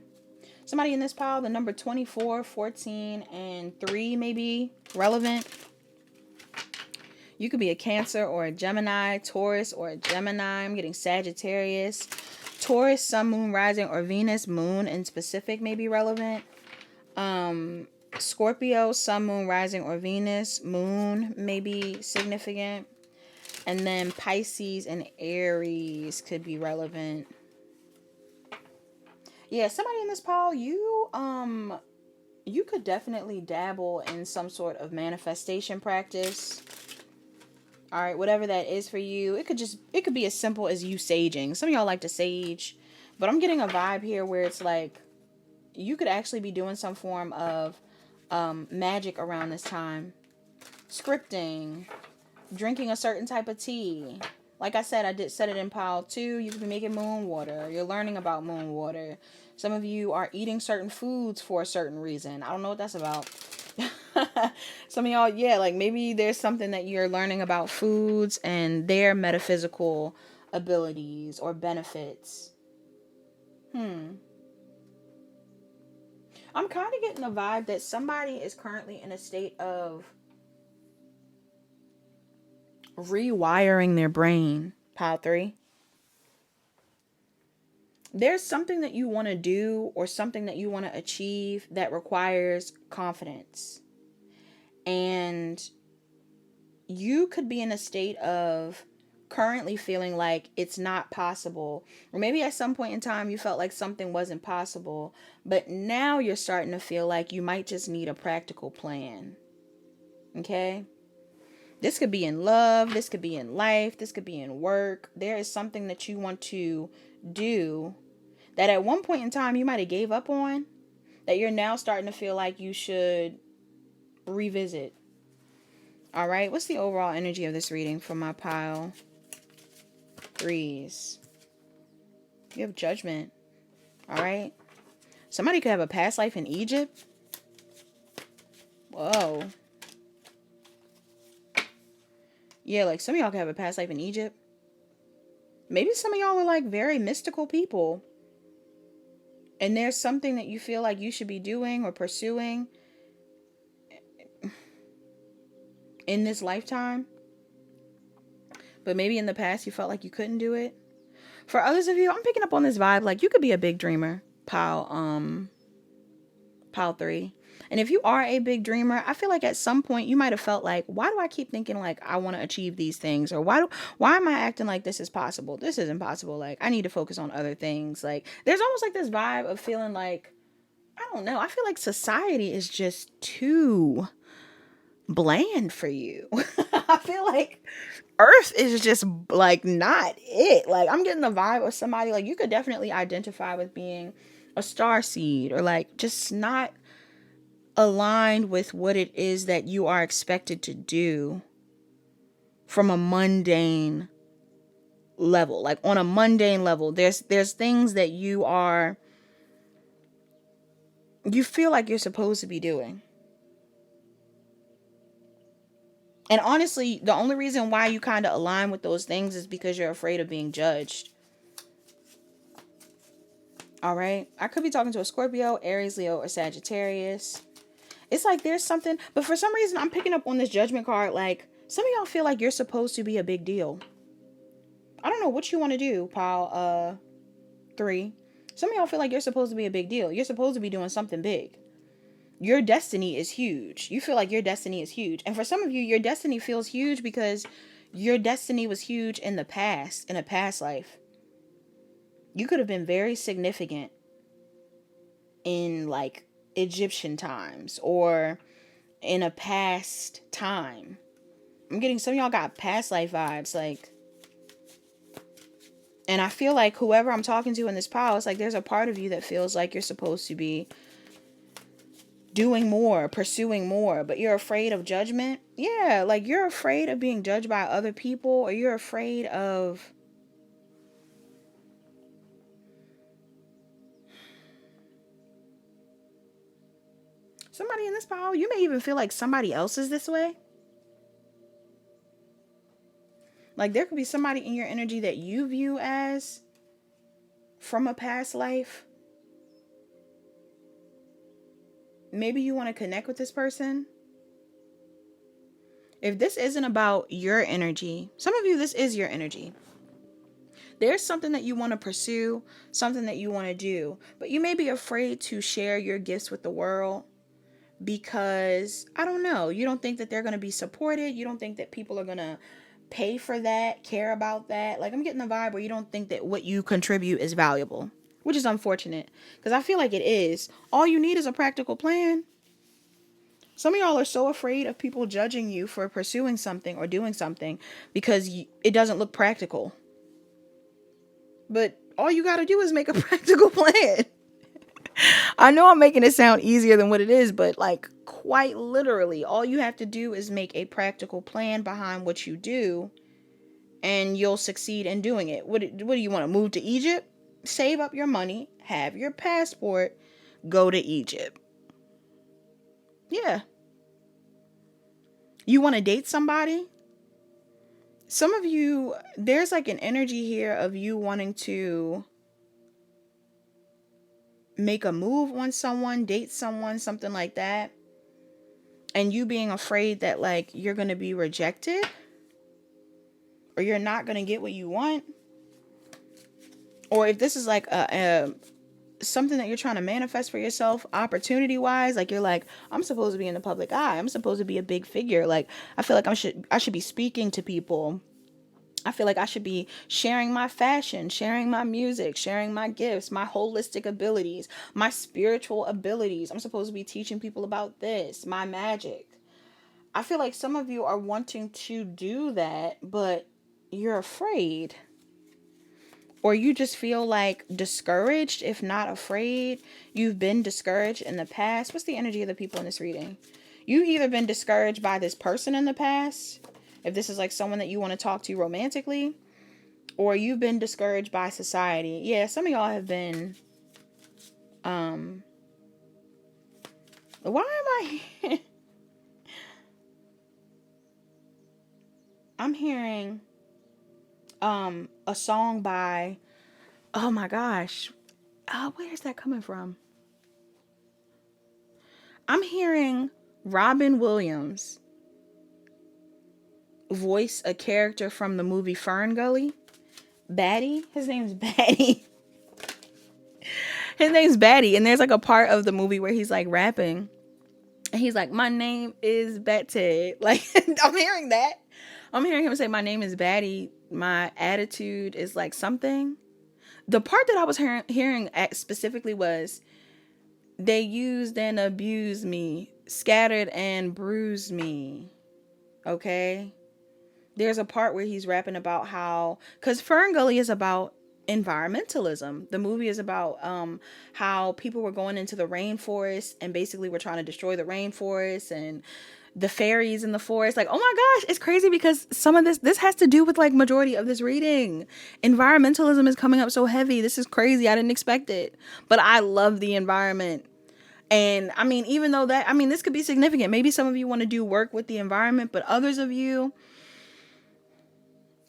Somebody in this pile, the number 24, 14, and 3 may be relevant. You could be a Cancer or a Gemini, Taurus or a Gemini. I'm getting Sagittarius. Taurus, Sun, Moon, Rising, or Venus, Moon in specific may be relevant. Scorpio, Sun, Moon, Rising, or Venus, Moon may be significant. And then Pisces and Aries could be relevant. Yeah, somebody in this pile, you could definitely dabble in some sort of manifestation practice. All right, whatever that is for you. It could be as simple as you saging. Some of y'all like to sage, but I'm getting a vibe here where it's like you could actually be doing some form of magic around this time. Scripting, drinking a certain type of tea. Like I said, I did set it in pile 2. You could be making moon water. You're learning about moon water. Some of you are eating certain foods for a certain reason. I don't know what that's about. Some of y'all, yeah, like maybe there's something that you're learning about foods and their metaphysical abilities or benefits. I'm kind of getting the vibe that somebody is currently in a state of rewiring their brain. Pile 3. There's something that you want to do or something that you want to achieve that requires confidence. And you could be in a state of currently feeling like it's not possible. Or maybe at some point in time you felt like something wasn't possible. But now you're starting to feel like you might just need a practical plan. Okay? This could be in love. This could be in life. This could be in work. There is something that you want to do that at one point in time you might have gave up on, that you're now starting to feel like you should revisit. All right, what's the overall energy of this reading for my pile 3s? You have Judgment. All right, somebody could have a past life in Egypt. Whoa. Yeah, like some of y'all could have a past life in Egypt. Maybe some of y'all are like very mystical people, and there's something that you feel like you should be doing or pursuing in this lifetime, but maybe in the past you felt like you couldn't do it. For others of you, I'm picking up on this vibe like you could be a big dreamer. Pile 3. And if you are a big dreamer, I feel like at some point you might have felt like, why do I keep thinking like I want to achieve these things? Or why am I acting like this is possible? This isn't possible. Like I need to focus on other things. Like there's almost like this vibe of feeling like, I don't know. I feel like society is just too bland for you. I feel like Earth is just like not it. Like I'm getting the vibe of somebody like you could definitely identify with being a star seed or like just not aligned with what it is that you are expected to do from a mundane level. Like on a mundane level, there's things that you feel like you're supposed to be doing. And honestly, the only reason why you kind of align with those things is because you're afraid of being judged. All right. I could be talking to a Scorpio, Aries, Leo, or Sagittarius. It's like there's something, but for some reason I'm picking up on this Judgment card. Like Some of y'all feel like you're supposed to be a big deal. I don't know what you want to do, Paul 3. Some of y'all feel like you're supposed to be a big deal. You're supposed to be doing something big. Your destiny is huge. You feel like your destiny is huge. And for some of you, your destiny feels huge because your destiny was huge in the past, in a past life. You could have been very significant in like Egyptian times or in a past time. I'm getting some of y'all got past life vibes, like, and I feel like whoever I'm talking to in this pile, it's like there's a part of you that feels like you're supposed to be doing more, pursuing more, but you're afraid of judgment. Yeah, like you're afraid of being judged by other people, or you're afraid of somebody in this pile. You may even feel like somebody else is this way. Like there could be somebody in your energy that you view as from a past life. Maybe you want to connect with this person. If this isn't about your energy, some of you, this is your energy. There's something that you want to pursue, something that you want to do, but you may be afraid to share your gifts with the world because, I don't know, you don't think that they're going to be supported. You don't think that people are going to pay for that, care about that. Like I'm getting the vibe where you don't think that what you contribute is valuable, which is unfortunate because I feel like it is. All you need is a practical plan. Some of y'all are so afraid of people judging you for pursuing something or doing something because it doesn't look practical. But all you got to do is make a practical plan. I know I'm making it sound easier than what it is, but like quite literally, all you have to do is make a practical plan behind what you do and you'll succeed in doing it. What do you want to move to Egypt? Save up your money, have your passport, go to Egypt. Yeah. You want to date somebody? Some of you, there's like an energy here of you wanting to make a move on someone, date someone, something like that. And you being afraid that like you're going to be rejected or you're not going to get what you want. Or if this is like something that you're trying to manifest for yourself opportunity wise, like you're like, I'm supposed to be in the public eye. I'm supposed to be a big figure. Like I feel like I should be speaking to people. I feel like I should be sharing my fashion, sharing my music, sharing my gifts, my holistic abilities, my spiritual abilities. I'm supposed to be teaching people about this, my magic. I feel like some of you are wanting to do that, but you're afraid. Or you just feel like discouraged, if not afraid. You've been discouraged in the past. What's the energy of the people in this reading? You've either been discouraged by this person in the past, if this is like someone that you want to talk to romantically, or you've been discouraged by society. Yeah, some of y'all have been, why am I, I'm hearing, a song by, oh my gosh, where's that coming from? I'm hearing Robin Williams voice a character from the movie Fern Gully. Batty. His name's Batty. His name's Batty. And there's like a part of the movie where he's like rapping. And he's like, my name is Batty. Like, I'm hearing that. I'm hearing him say, my name is Batty. My attitude is like something. The part that I was hearing specifically was, they used and abused me, scattered and bruised me. Okay? There's a part where he's rapping about how, because Fern Gully is about environmentalism. The movie is about how people were going into the rainforest and basically were trying to destroy the rainforest and the fairies in the forest. Like, oh my gosh, it's crazy because some of this has to do with like majority of this reading. Environmentalism is coming up so heavy. This is crazy. I didn't expect it. But I love the environment. And I mean, even though that, I mean, this could be significant. Maybe some of you want to do work with the environment, but others of you,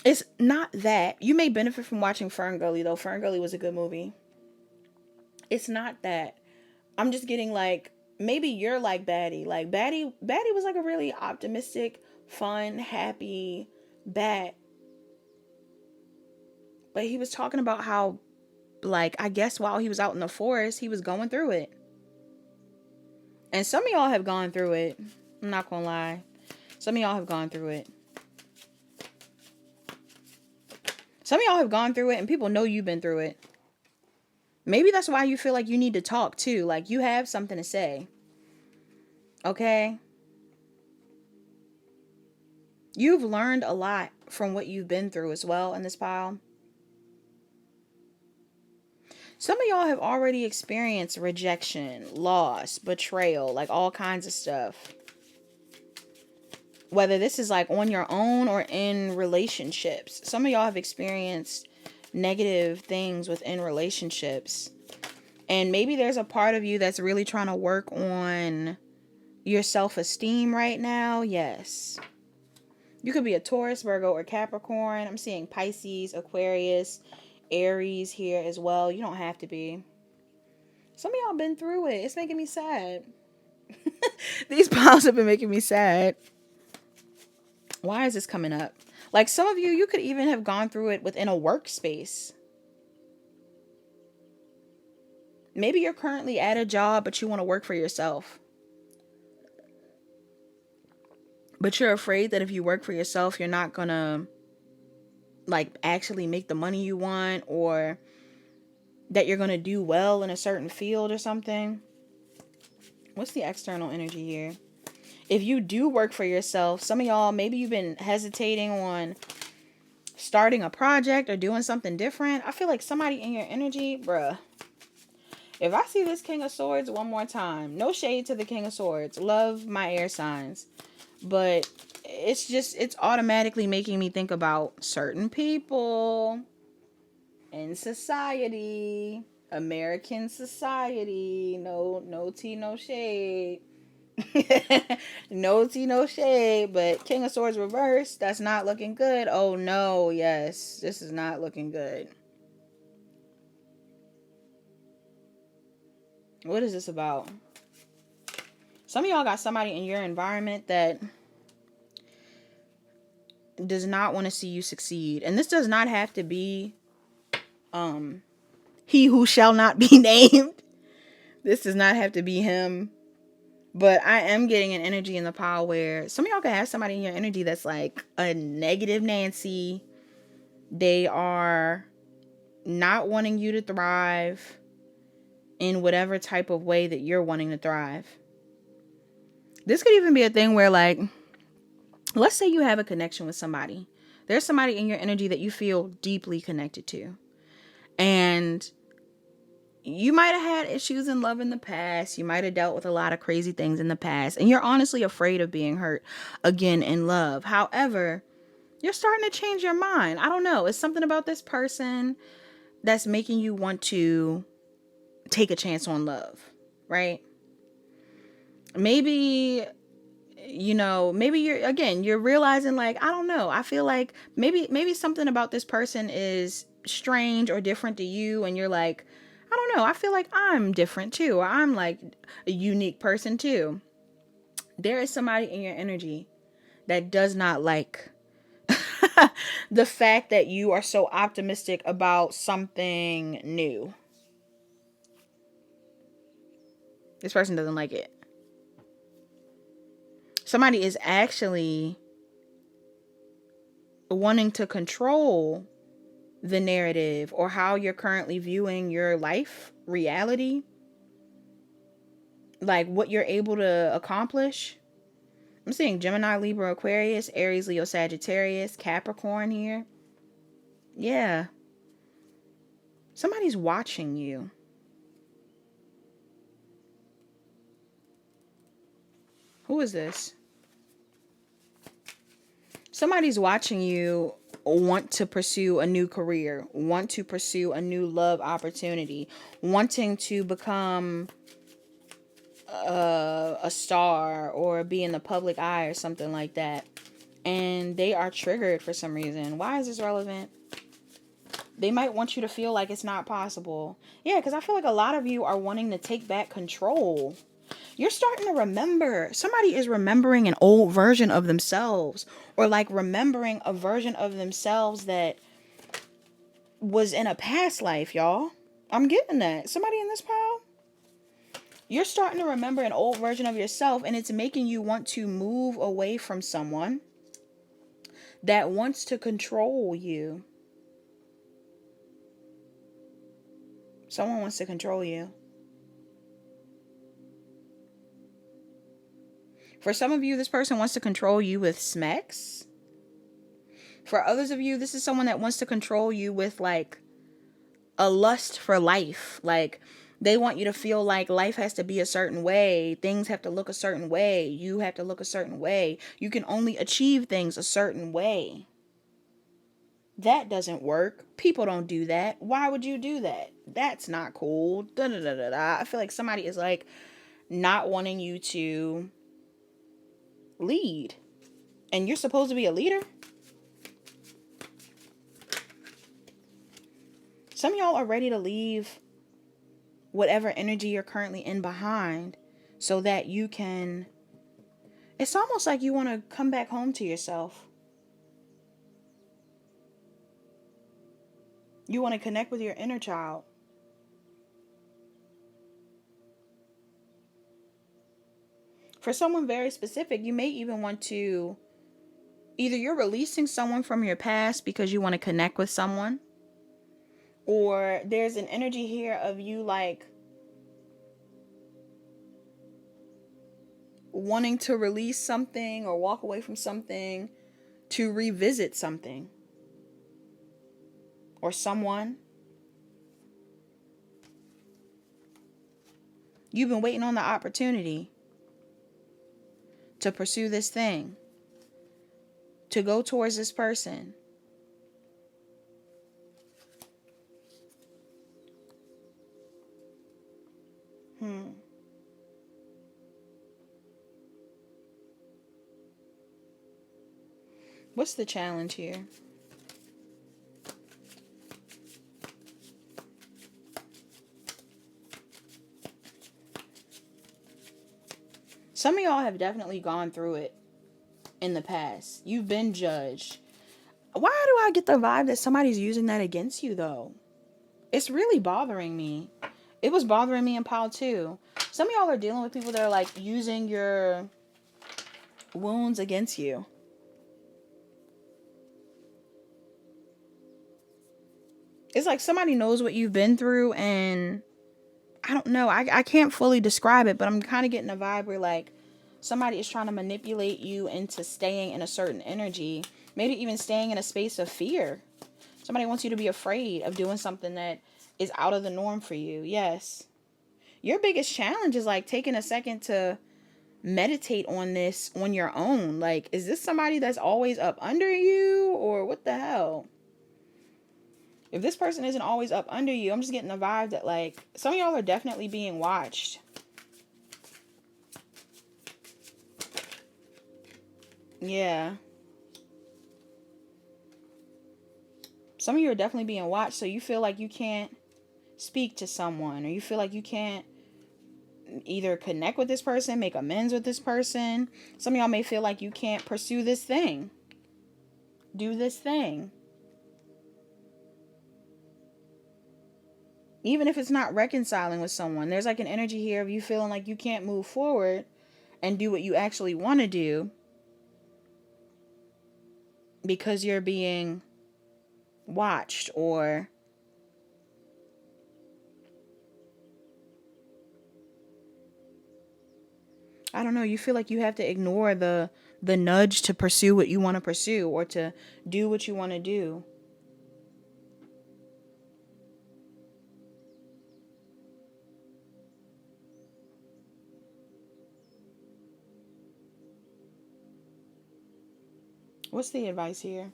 it's not that. You may benefit from watching Fern Gully, though. Fern Gully was a good movie. It's not that. I'm just getting like, maybe you're like Batty. Like Batty was like a really optimistic, fun, happy bat. But he was talking about how, like, I guess while he was out in the forest, he was going through it. And some of y'all have gone through it. I'm not gonna lie. Some of y'all have gone through it. Some of y'all have gone through it and people know you've been through it. Maybe that's why you feel like you need to talk too. Like you have something to say. Okay? You've learned a lot from what you've been through as well in this pile. Some of y'all have already experienced rejection, loss, betrayal, like all kinds of stuff. Whether this is like on your own or in relationships. Some of y'all have experienced negative things within relationships. And maybe there's a part of you that's really trying to work on your self-esteem right now. Yes. You could be a Taurus, Virgo, or Capricorn. I'm seeing Pisces, Aquarius, Aries here as well. You don't have to be. Some of y'all been through it. It's making me sad. These piles have been making me sad. Why is this coming up? Like some of you, you could even have gone through it within a workspace. Maybe you're currently at a job, but you want to work for yourself. But you're afraid that if you work for yourself, you're not going to like actually make the money you want, or that you're going to do well in a certain field or something. What's the external energy here? If you do work for yourself, some of y'all, maybe you've been hesitating on starting a project or doing something different. I feel like somebody in your energy, bruh. If I see this King of Swords one more time, no shade to the King of Swords. Love my air signs. But it's automatically making me think about certain people in society, American society. No tea, no shade. No tea, no shade. But King of Swords reverse, that's not looking good. Oh no, yes, this is not looking good. What is this about? Some of y'all got somebody in your environment that does not want to see you succeed. And this does not have to be he who shall not be named. This does not have to be him. But I am getting an energy in the pile where some of y'all can have somebody in your energy that's like a negative Nancy. They are not wanting you to thrive in whatever type of way that you're wanting to thrive. This could even be a thing where, like, let's say you have a connection with somebody. There's somebody in your energy that you feel deeply connected to. And you might have had issues in love in the past. You might have dealt with a lot of crazy things in the past. And you're honestly afraid of being hurt again in love. However, you're starting to change your mind. I don't know. It's something about this person that's making you want to take a chance on love, right? Maybe, maybe you're realizing, like, I don't know. I feel like maybe something about this person is strange or different to you. And you're like, I don't know. I feel like I'm different too. Or I'm like a unique person too. There is somebody in your energy that does not like the fact that you are so optimistic about something new. This person doesn't like it. Somebody is actually wanting to control the narrative or how you're currently viewing your life, reality, like what you're able to accomplish. I'm seeing Gemini, Libra, Aquarius, Aries, Leo, Sagittarius, Capricorn here. Yeah. Somebody's watching you. Who is this? Somebody's watching you want to pursue a new career, want to pursue a new love opportunity, wanting to become a star or be in the public eye or something like that. And they are triggered for some reason. Why is this relevant? They might want you to feel like it's not possible. Yeah, because I feel like a lot of you are wanting to take back control. You're starting to remember. Somebody is remembering an old version of themselves, or like remembering a version of themselves that was in a past life, y'all. I'm getting that. Somebody in this pile? You're starting to remember an old version of yourself, and it's making you want to move away from someone that wants to control you. Someone wants to control you. For some of you, this person wants to control you with smacks. For others of you, this is someone that wants to control you with like a lust for life. Like they want you to feel like life has to be a certain way. Things have to look a certain way. You have to look a certain way. You can only achieve things a certain way. That doesn't work. People don't do that. Why would you do that? That's not cool. Da, da, da, da, da. I feel like somebody is like not wanting you to lead. And you're supposed to be a leader. Some of y'all are ready to leave whatever energy you're currently in behind so that you can... It's almost like you want to come back home to yourself. You want to connect with your inner child. For someone very specific, you may even want to... Either you're releasing someone from your past because you want to connect with someone, or there's an energy here of you like wanting to release something or walk away from something to revisit something or someone. You've been waiting on the opportunity to pursue this thing, to go towards this person. What's the challenge here? Some of y'all have definitely gone through it in the past. You've been judged. Why do I get the vibe that somebody's using that against you, though? It's really bothering me. It was bothering me in pile 2. Some of y'all are dealing with people that are like using your wounds against you. It's like somebody knows what you've been through, and I don't know. I can't fully describe it, but I'm kind of getting a vibe where like somebody is trying to manipulate you into staying in a certain energy. Maybe even staying in a space of fear. Somebody wants you to be afraid of doing something that is out of the norm for you. Yes. Your biggest challenge is like taking a second to meditate on this on your own. Like, is this somebody that's always up under you, or what the hell? If this person isn't always up under you, I'm just getting the vibe that like some of y'all are definitely being watched. Yeah. Some of you are definitely being watched, so you feel like you can't speak to someone, or you feel like you can't either connect with this person, make amends with this person. Some of y'all may feel like you can't pursue this thing. Do this thing. Even if it's not reconciling with someone, there's like an energy here of you feeling like you can't move forward and do what you actually want to do because you're being watched, or I don't know, you feel like you have to ignore the nudge to pursue what you want to pursue, or to do what you want to do. What's the advice here?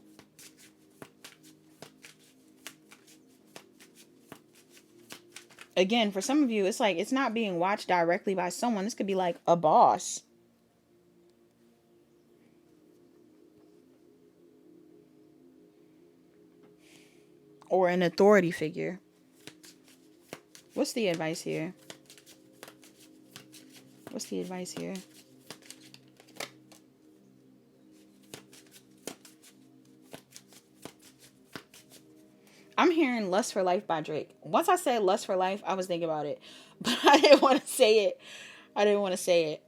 Again, for some of you, it's like it's not being watched directly by someone. This could be like a boss. Or an authority figure. What's the advice here? What's the advice here? I'm hearing Lust for Life by Drake. Once I said Lust for Life, I was thinking about it. But I didn't want to say it.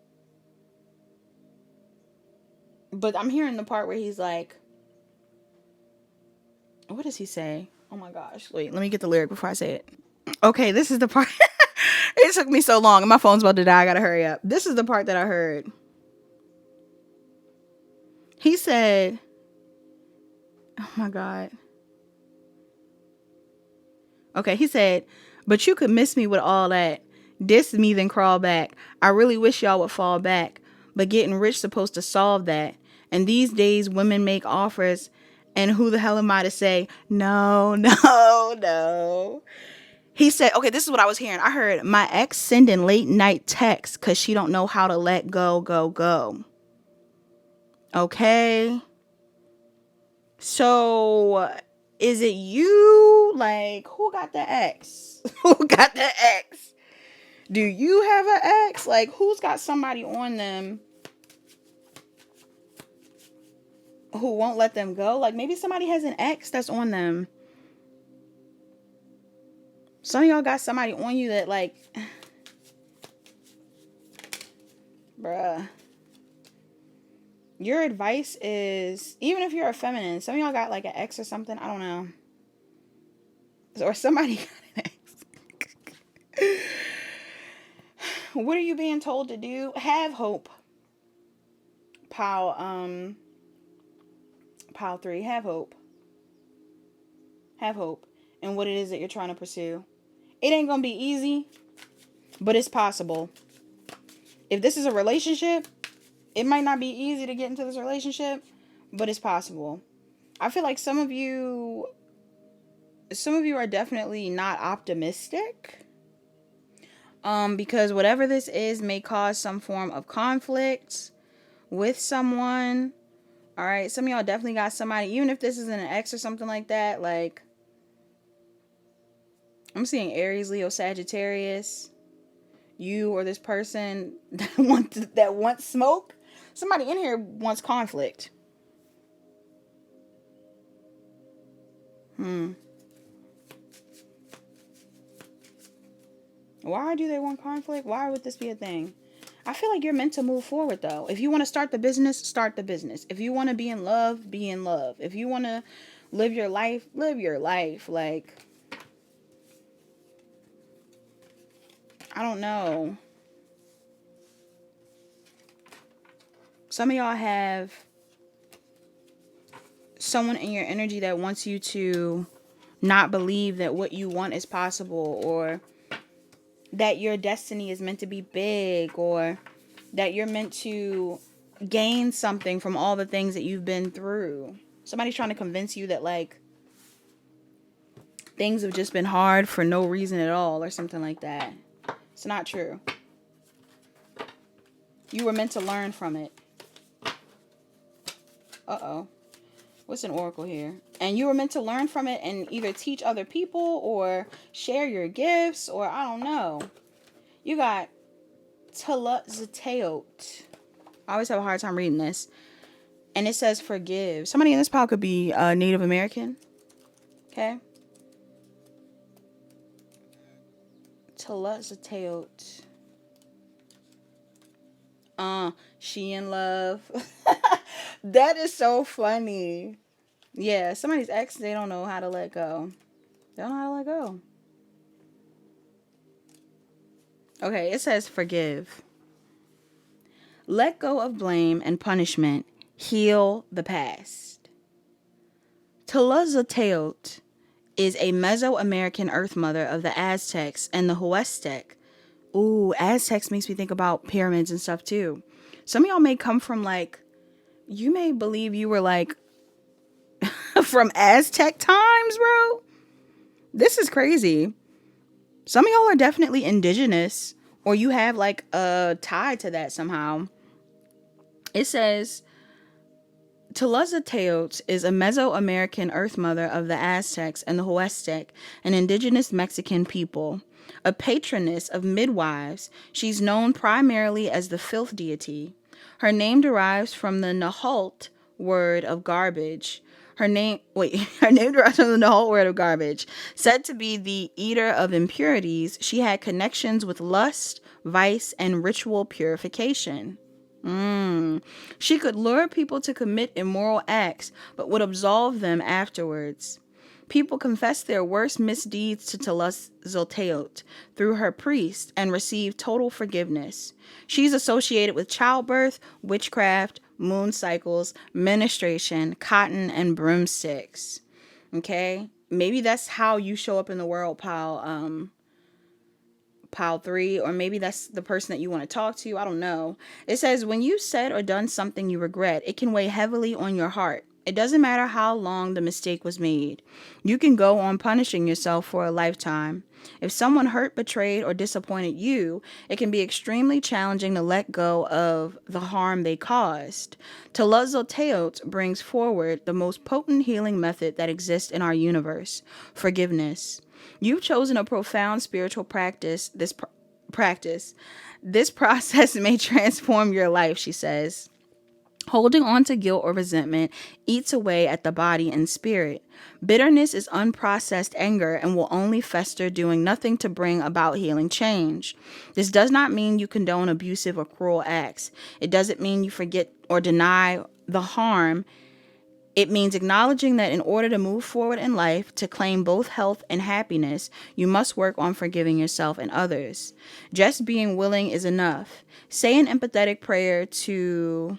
But I'm hearing the part where he's like, what does he say? Oh my gosh. Wait, let me get the lyric before I say it. Okay, this is the part. It took me so long and my phone's about to die. I gotta hurry up. This is the part that I heard. He said, oh my God. Okay, he said, but you could miss me with all that. Diss me, then crawl back. I really wish y'all would fall back. But getting rich supposed to solve that. And these days, women make offers. And who the hell am I to say, no, no, no. He said, okay, this is what I was hearing. I heard my ex sending late night texts because she don't know how to let go. Okay. So is it you? Like, who got the ex? Who got the ex? Do you have an ex? Like, who's got somebody on them who won't let them go? Like, maybe somebody has an ex that's on them. Some of y'all got somebody on you that, like, bruh. Your advice is, even if you're a feminine, some of y'all got like an ex or something. I don't know. Or somebody got an ex. What are you being told to do? Have hope. Pile 3. Have hope. Have hope in what it is that you're trying to pursue. It ain't gonna be easy, but it's possible. If this is a relationship, it might not be easy to get into this relationship, but it's possible. I feel like some of you are definitely not optimistic. Because whatever this is may cause some form of conflict with someone. All right. Some of y'all definitely got somebody, even if this isn't an ex or something like that. Like, I'm seeing Aries, Leo, Sagittarius. You or this person that wants smoke. Somebody in here wants conflict. Why do they want conflict? Why would this be a thing? I feel like you're meant to move forward, though. If you want to start the business, start the business. If you want to be in love, be in love. If you want to live your life, live your life. Like, I don't know. Some of y'all have someone in your energy that wants you to not believe that what you want is possible, or that your destiny is meant to be big, or that you're meant to gain something from all the things that you've been through. Somebody's trying to convince you that, like, things have just been hard for no reason at all, or something like that. It's not true. You were meant to learn from it. Uh-oh. What's an oracle here? And you were meant to learn from it and either teach other people or share your gifts, or I don't know. You got CELESTITE. I always have a hard time reading this. And it says forgive. Somebody in this pile could be Native American. Okay. CELESTITE. She in love. That is so funny. Yeah, somebody's ex, they don't know how to let go. They don't know how to let go. Okay, it says forgive. Let go of blame and punishment. Heal the past. CELESTITE is a Mesoamerican earth mother of the Aztecs and the Huastec. Ooh, Aztecs makes me think about pyramids and stuff too. Some of y'all may come from, like, you may believe you were, like, from Aztec times, bro. This is crazy. Some of y'all are definitely indigenous, or you have, like, a tie to that somehow. It says, CELESTITE is a Mesoamerican earth mother of the Aztecs and the Huastec, an indigenous Mexican people. A patroness of midwives, she's known primarily as the filth deity. Her name derives from the Nahalt word of garbage. Her name derives from the Nahalt word of garbage. Said to be the eater of impurities, she had connections with lust, vice, and ritual purification. She could lure people to commit immoral acts, but would absolve them afterwards. People confessed their worst misdeeds to Tlazolteotl through her priest and received total forgiveness. She's associated with childbirth, witchcraft, moon cycles, menstruation, cotton, and broomsticks. Okay? Maybe that's how you show up in the world, pile 3, or maybe that's the person that you want to talk to. I don't know. It says, when you said or done something you regret, it can weigh heavily on your heart. It doesn't matter how long the mistake was made. You can go on punishing yourself for a lifetime. If someone hurt, betrayed, or disappointed you, it can be extremely challenging to let go of the harm they caused. Tlazolteotl brings forward the most potent healing method that exists in our universe: forgiveness. You've chosen a profound spiritual practice. This process may transform your life, she says. Holding on to guilt or resentment eats away at the body and spirit. Bitterness is unprocessed anger and will only fester, doing nothing to bring about healing change. This does not mean you condone abusive or cruel acts. It doesn't mean you forget or deny the harm. It means acknowledging that in order to move forward in life, to claim both health and happiness, you must work on forgiving yourself and others. Just being willing is enough. Say an empathetic prayer to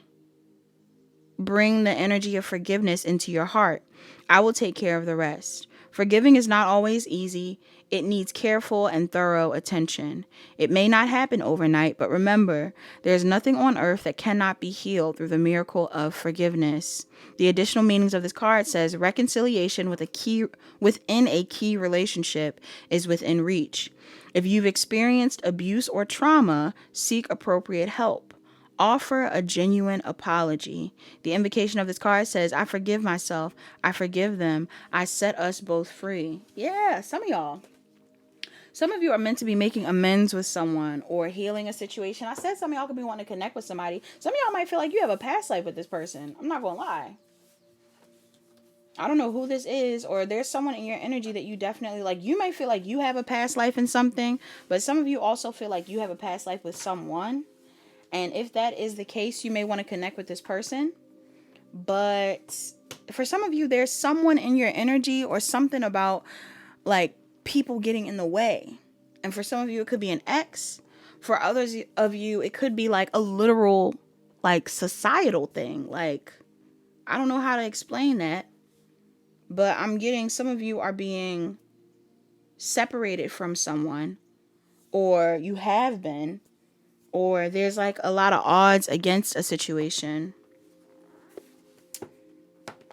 bring the energy of forgiveness into your heart. I will take care of the rest. Forgiving is not always easy. It needs careful and thorough attention. It may not happen overnight, but remember, there is nothing on earth that cannot be healed through the miracle of forgiveness. The additional meanings of this card says reconciliation within a key relationship is within reach. If you've experienced abuse or trauma, seek appropriate help. Offer a genuine apology. The invocation of this card says, I forgive myself. I forgive them. I set us both free. Yeah, some of y'all. Some of you are meant to be making amends with someone or healing a situation. I said some of y'all could be wanting to connect with somebody. Some of y'all might feel like you have a past life with this person. I'm not going to lie. I don't know who this is, or there's someone in your energy that you definitely like. You may feel like you have a past life in something, but some of you also feel like you have a past life with someone. And if that is the case, you may want to connect with this person. But for some of you, there's someone in your energy or something about like people getting in the way. And for some of you, it could be an ex. For others of you, it could be like a literal, like societal thing. Like, I don't know how to explain that. But I'm getting some of you are being separated from someone, or you have been. Or there's like a lot of odds against a situation.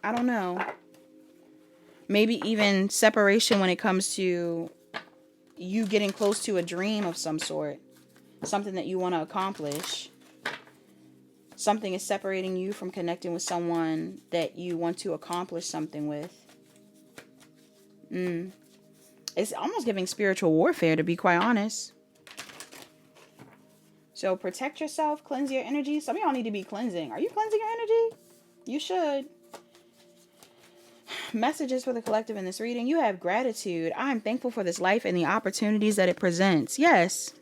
I don't know. Maybe even separation when it comes to you getting close to a dream of some sort. Something that you want to accomplish. Something is separating you from connecting with someone that you want to accomplish something with. It's almost giving spiritual warfare, to be quite honest. So protect yourself, cleanse your energy. Some of y'all need to be cleansing. Are you cleansing your energy? You should. Messages for the collective in this reading. You have gratitude. I'm thankful for this life and the opportunities that it presents. Yes.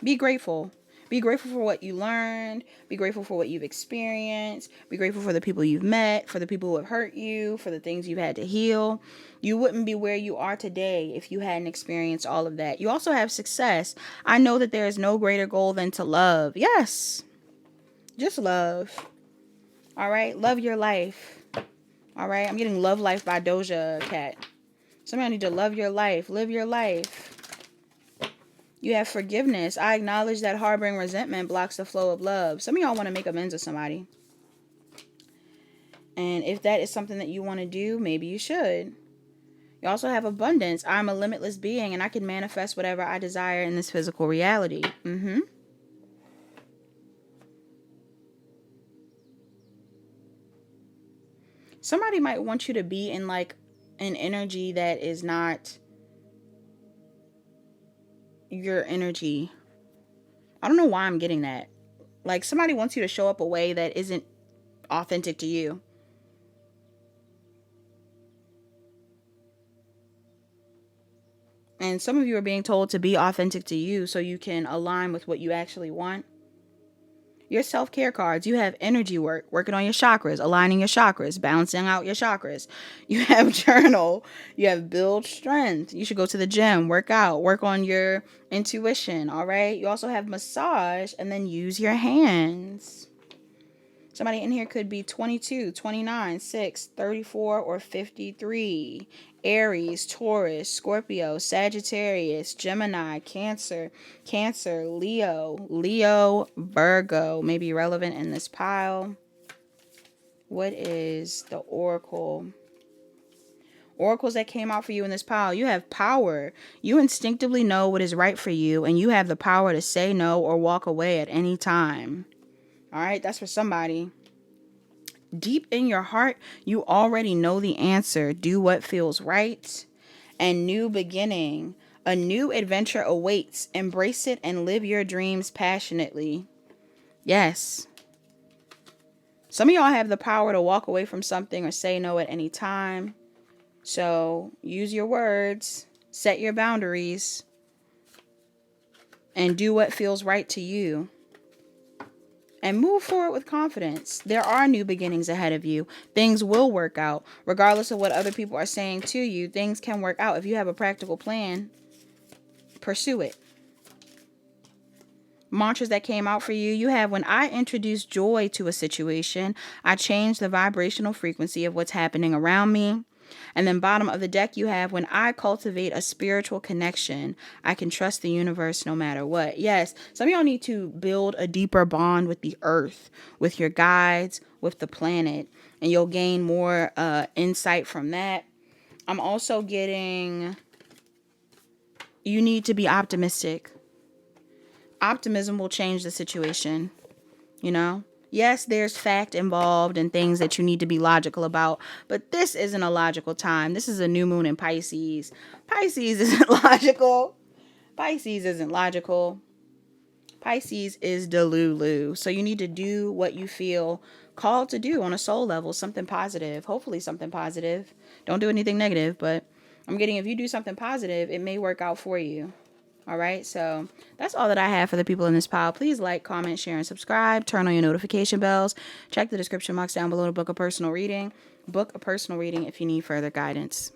Be grateful. Be grateful for what you learned. Be grateful for what you've experienced. Be grateful for the people you've met, for the people who have hurt you, for the things you've had to heal. You wouldn't be where you are today if you hadn't experienced all of that. You also have success. I know that there is no greater goal than to love. Yes. Just love. All right. Love your life. All right. I'm getting Love Life by Doja Cat. Some of y'all need to love your life. Live your life. You have forgiveness. I acknowledge that harboring resentment blocks the flow of love. Some of y'all want to make amends with somebody. And if that is something that you want to do, maybe you should. You also have abundance. I'm a limitless being and I can manifest whatever I desire in this physical reality. Somebody might want you to be in like an energy that is not your energy. I don't know why I'm getting that. Like somebody wants you to show up a way that isn't authentic to you. And some of you are being told to be authentic to you so you can align with what you actually want. Your self-care cards, you have energy work, working on your chakras, aligning your chakras, balancing out your chakras. You have journal, you have build strength. You should go to the gym, work out, work on your intuition, all right? You also have massage and then use your hands. Somebody in here could be 22, 29, 6, 34, or 53. Aries, Taurus, Scorpio, Sagittarius, Gemini, Cancer, Leo, Virgo. May be relevant in this pile. What is the oracle? Oracles that came out for you in this pile. You have power. You instinctively know what is right for you, and you have the power to say no or walk away at any time. All right, that's for somebody. Deep in your heart, you already know the answer. Do what feels right. And new beginning. A new adventure awaits. Embrace it and live your dreams passionately. Yes. Some of y'all have the power to walk away from something or say no at any time. So use your words. Set your boundaries. And do what feels right to you. And move forward with confidence. There are new beginnings ahead of you. Things will work out. Regardless of what other people are saying to you, things can work out. If you have a practical plan, pursue it. Mantras that came out for you. You have, when I introduce joy to a situation, I change the vibrational frequency of what's happening around me. And then bottom of the deck, you have, when I cultivate a spiritual connection, I can trust the universe no matter what. Yes, some of y'all need to build a deeper bond with the earth, with your guides, with the planet, and you'll gain more insight from that. I'm also getting, you need to be optimistic. Optimism will change the situation, you know? Yes, there's fact involved and things that you need to be logical about, but this isn't a logical time. This is a new moon in Pisces. Pisces isn't logical. Pisces isn't logical. Pisces is Delulu. So you need to do what you feel called to do on a soul level, something positive, hopefully something positive. Don't do anything negative, but I'm getting, if you do something positive, it may work out for you. All right, so that's all that I have for the people in this pile. Please like, comment, share, and subscribe. Turn on your notification bells. Check the description box down below to book a personal reading. Book a personal reading if you need further guidance.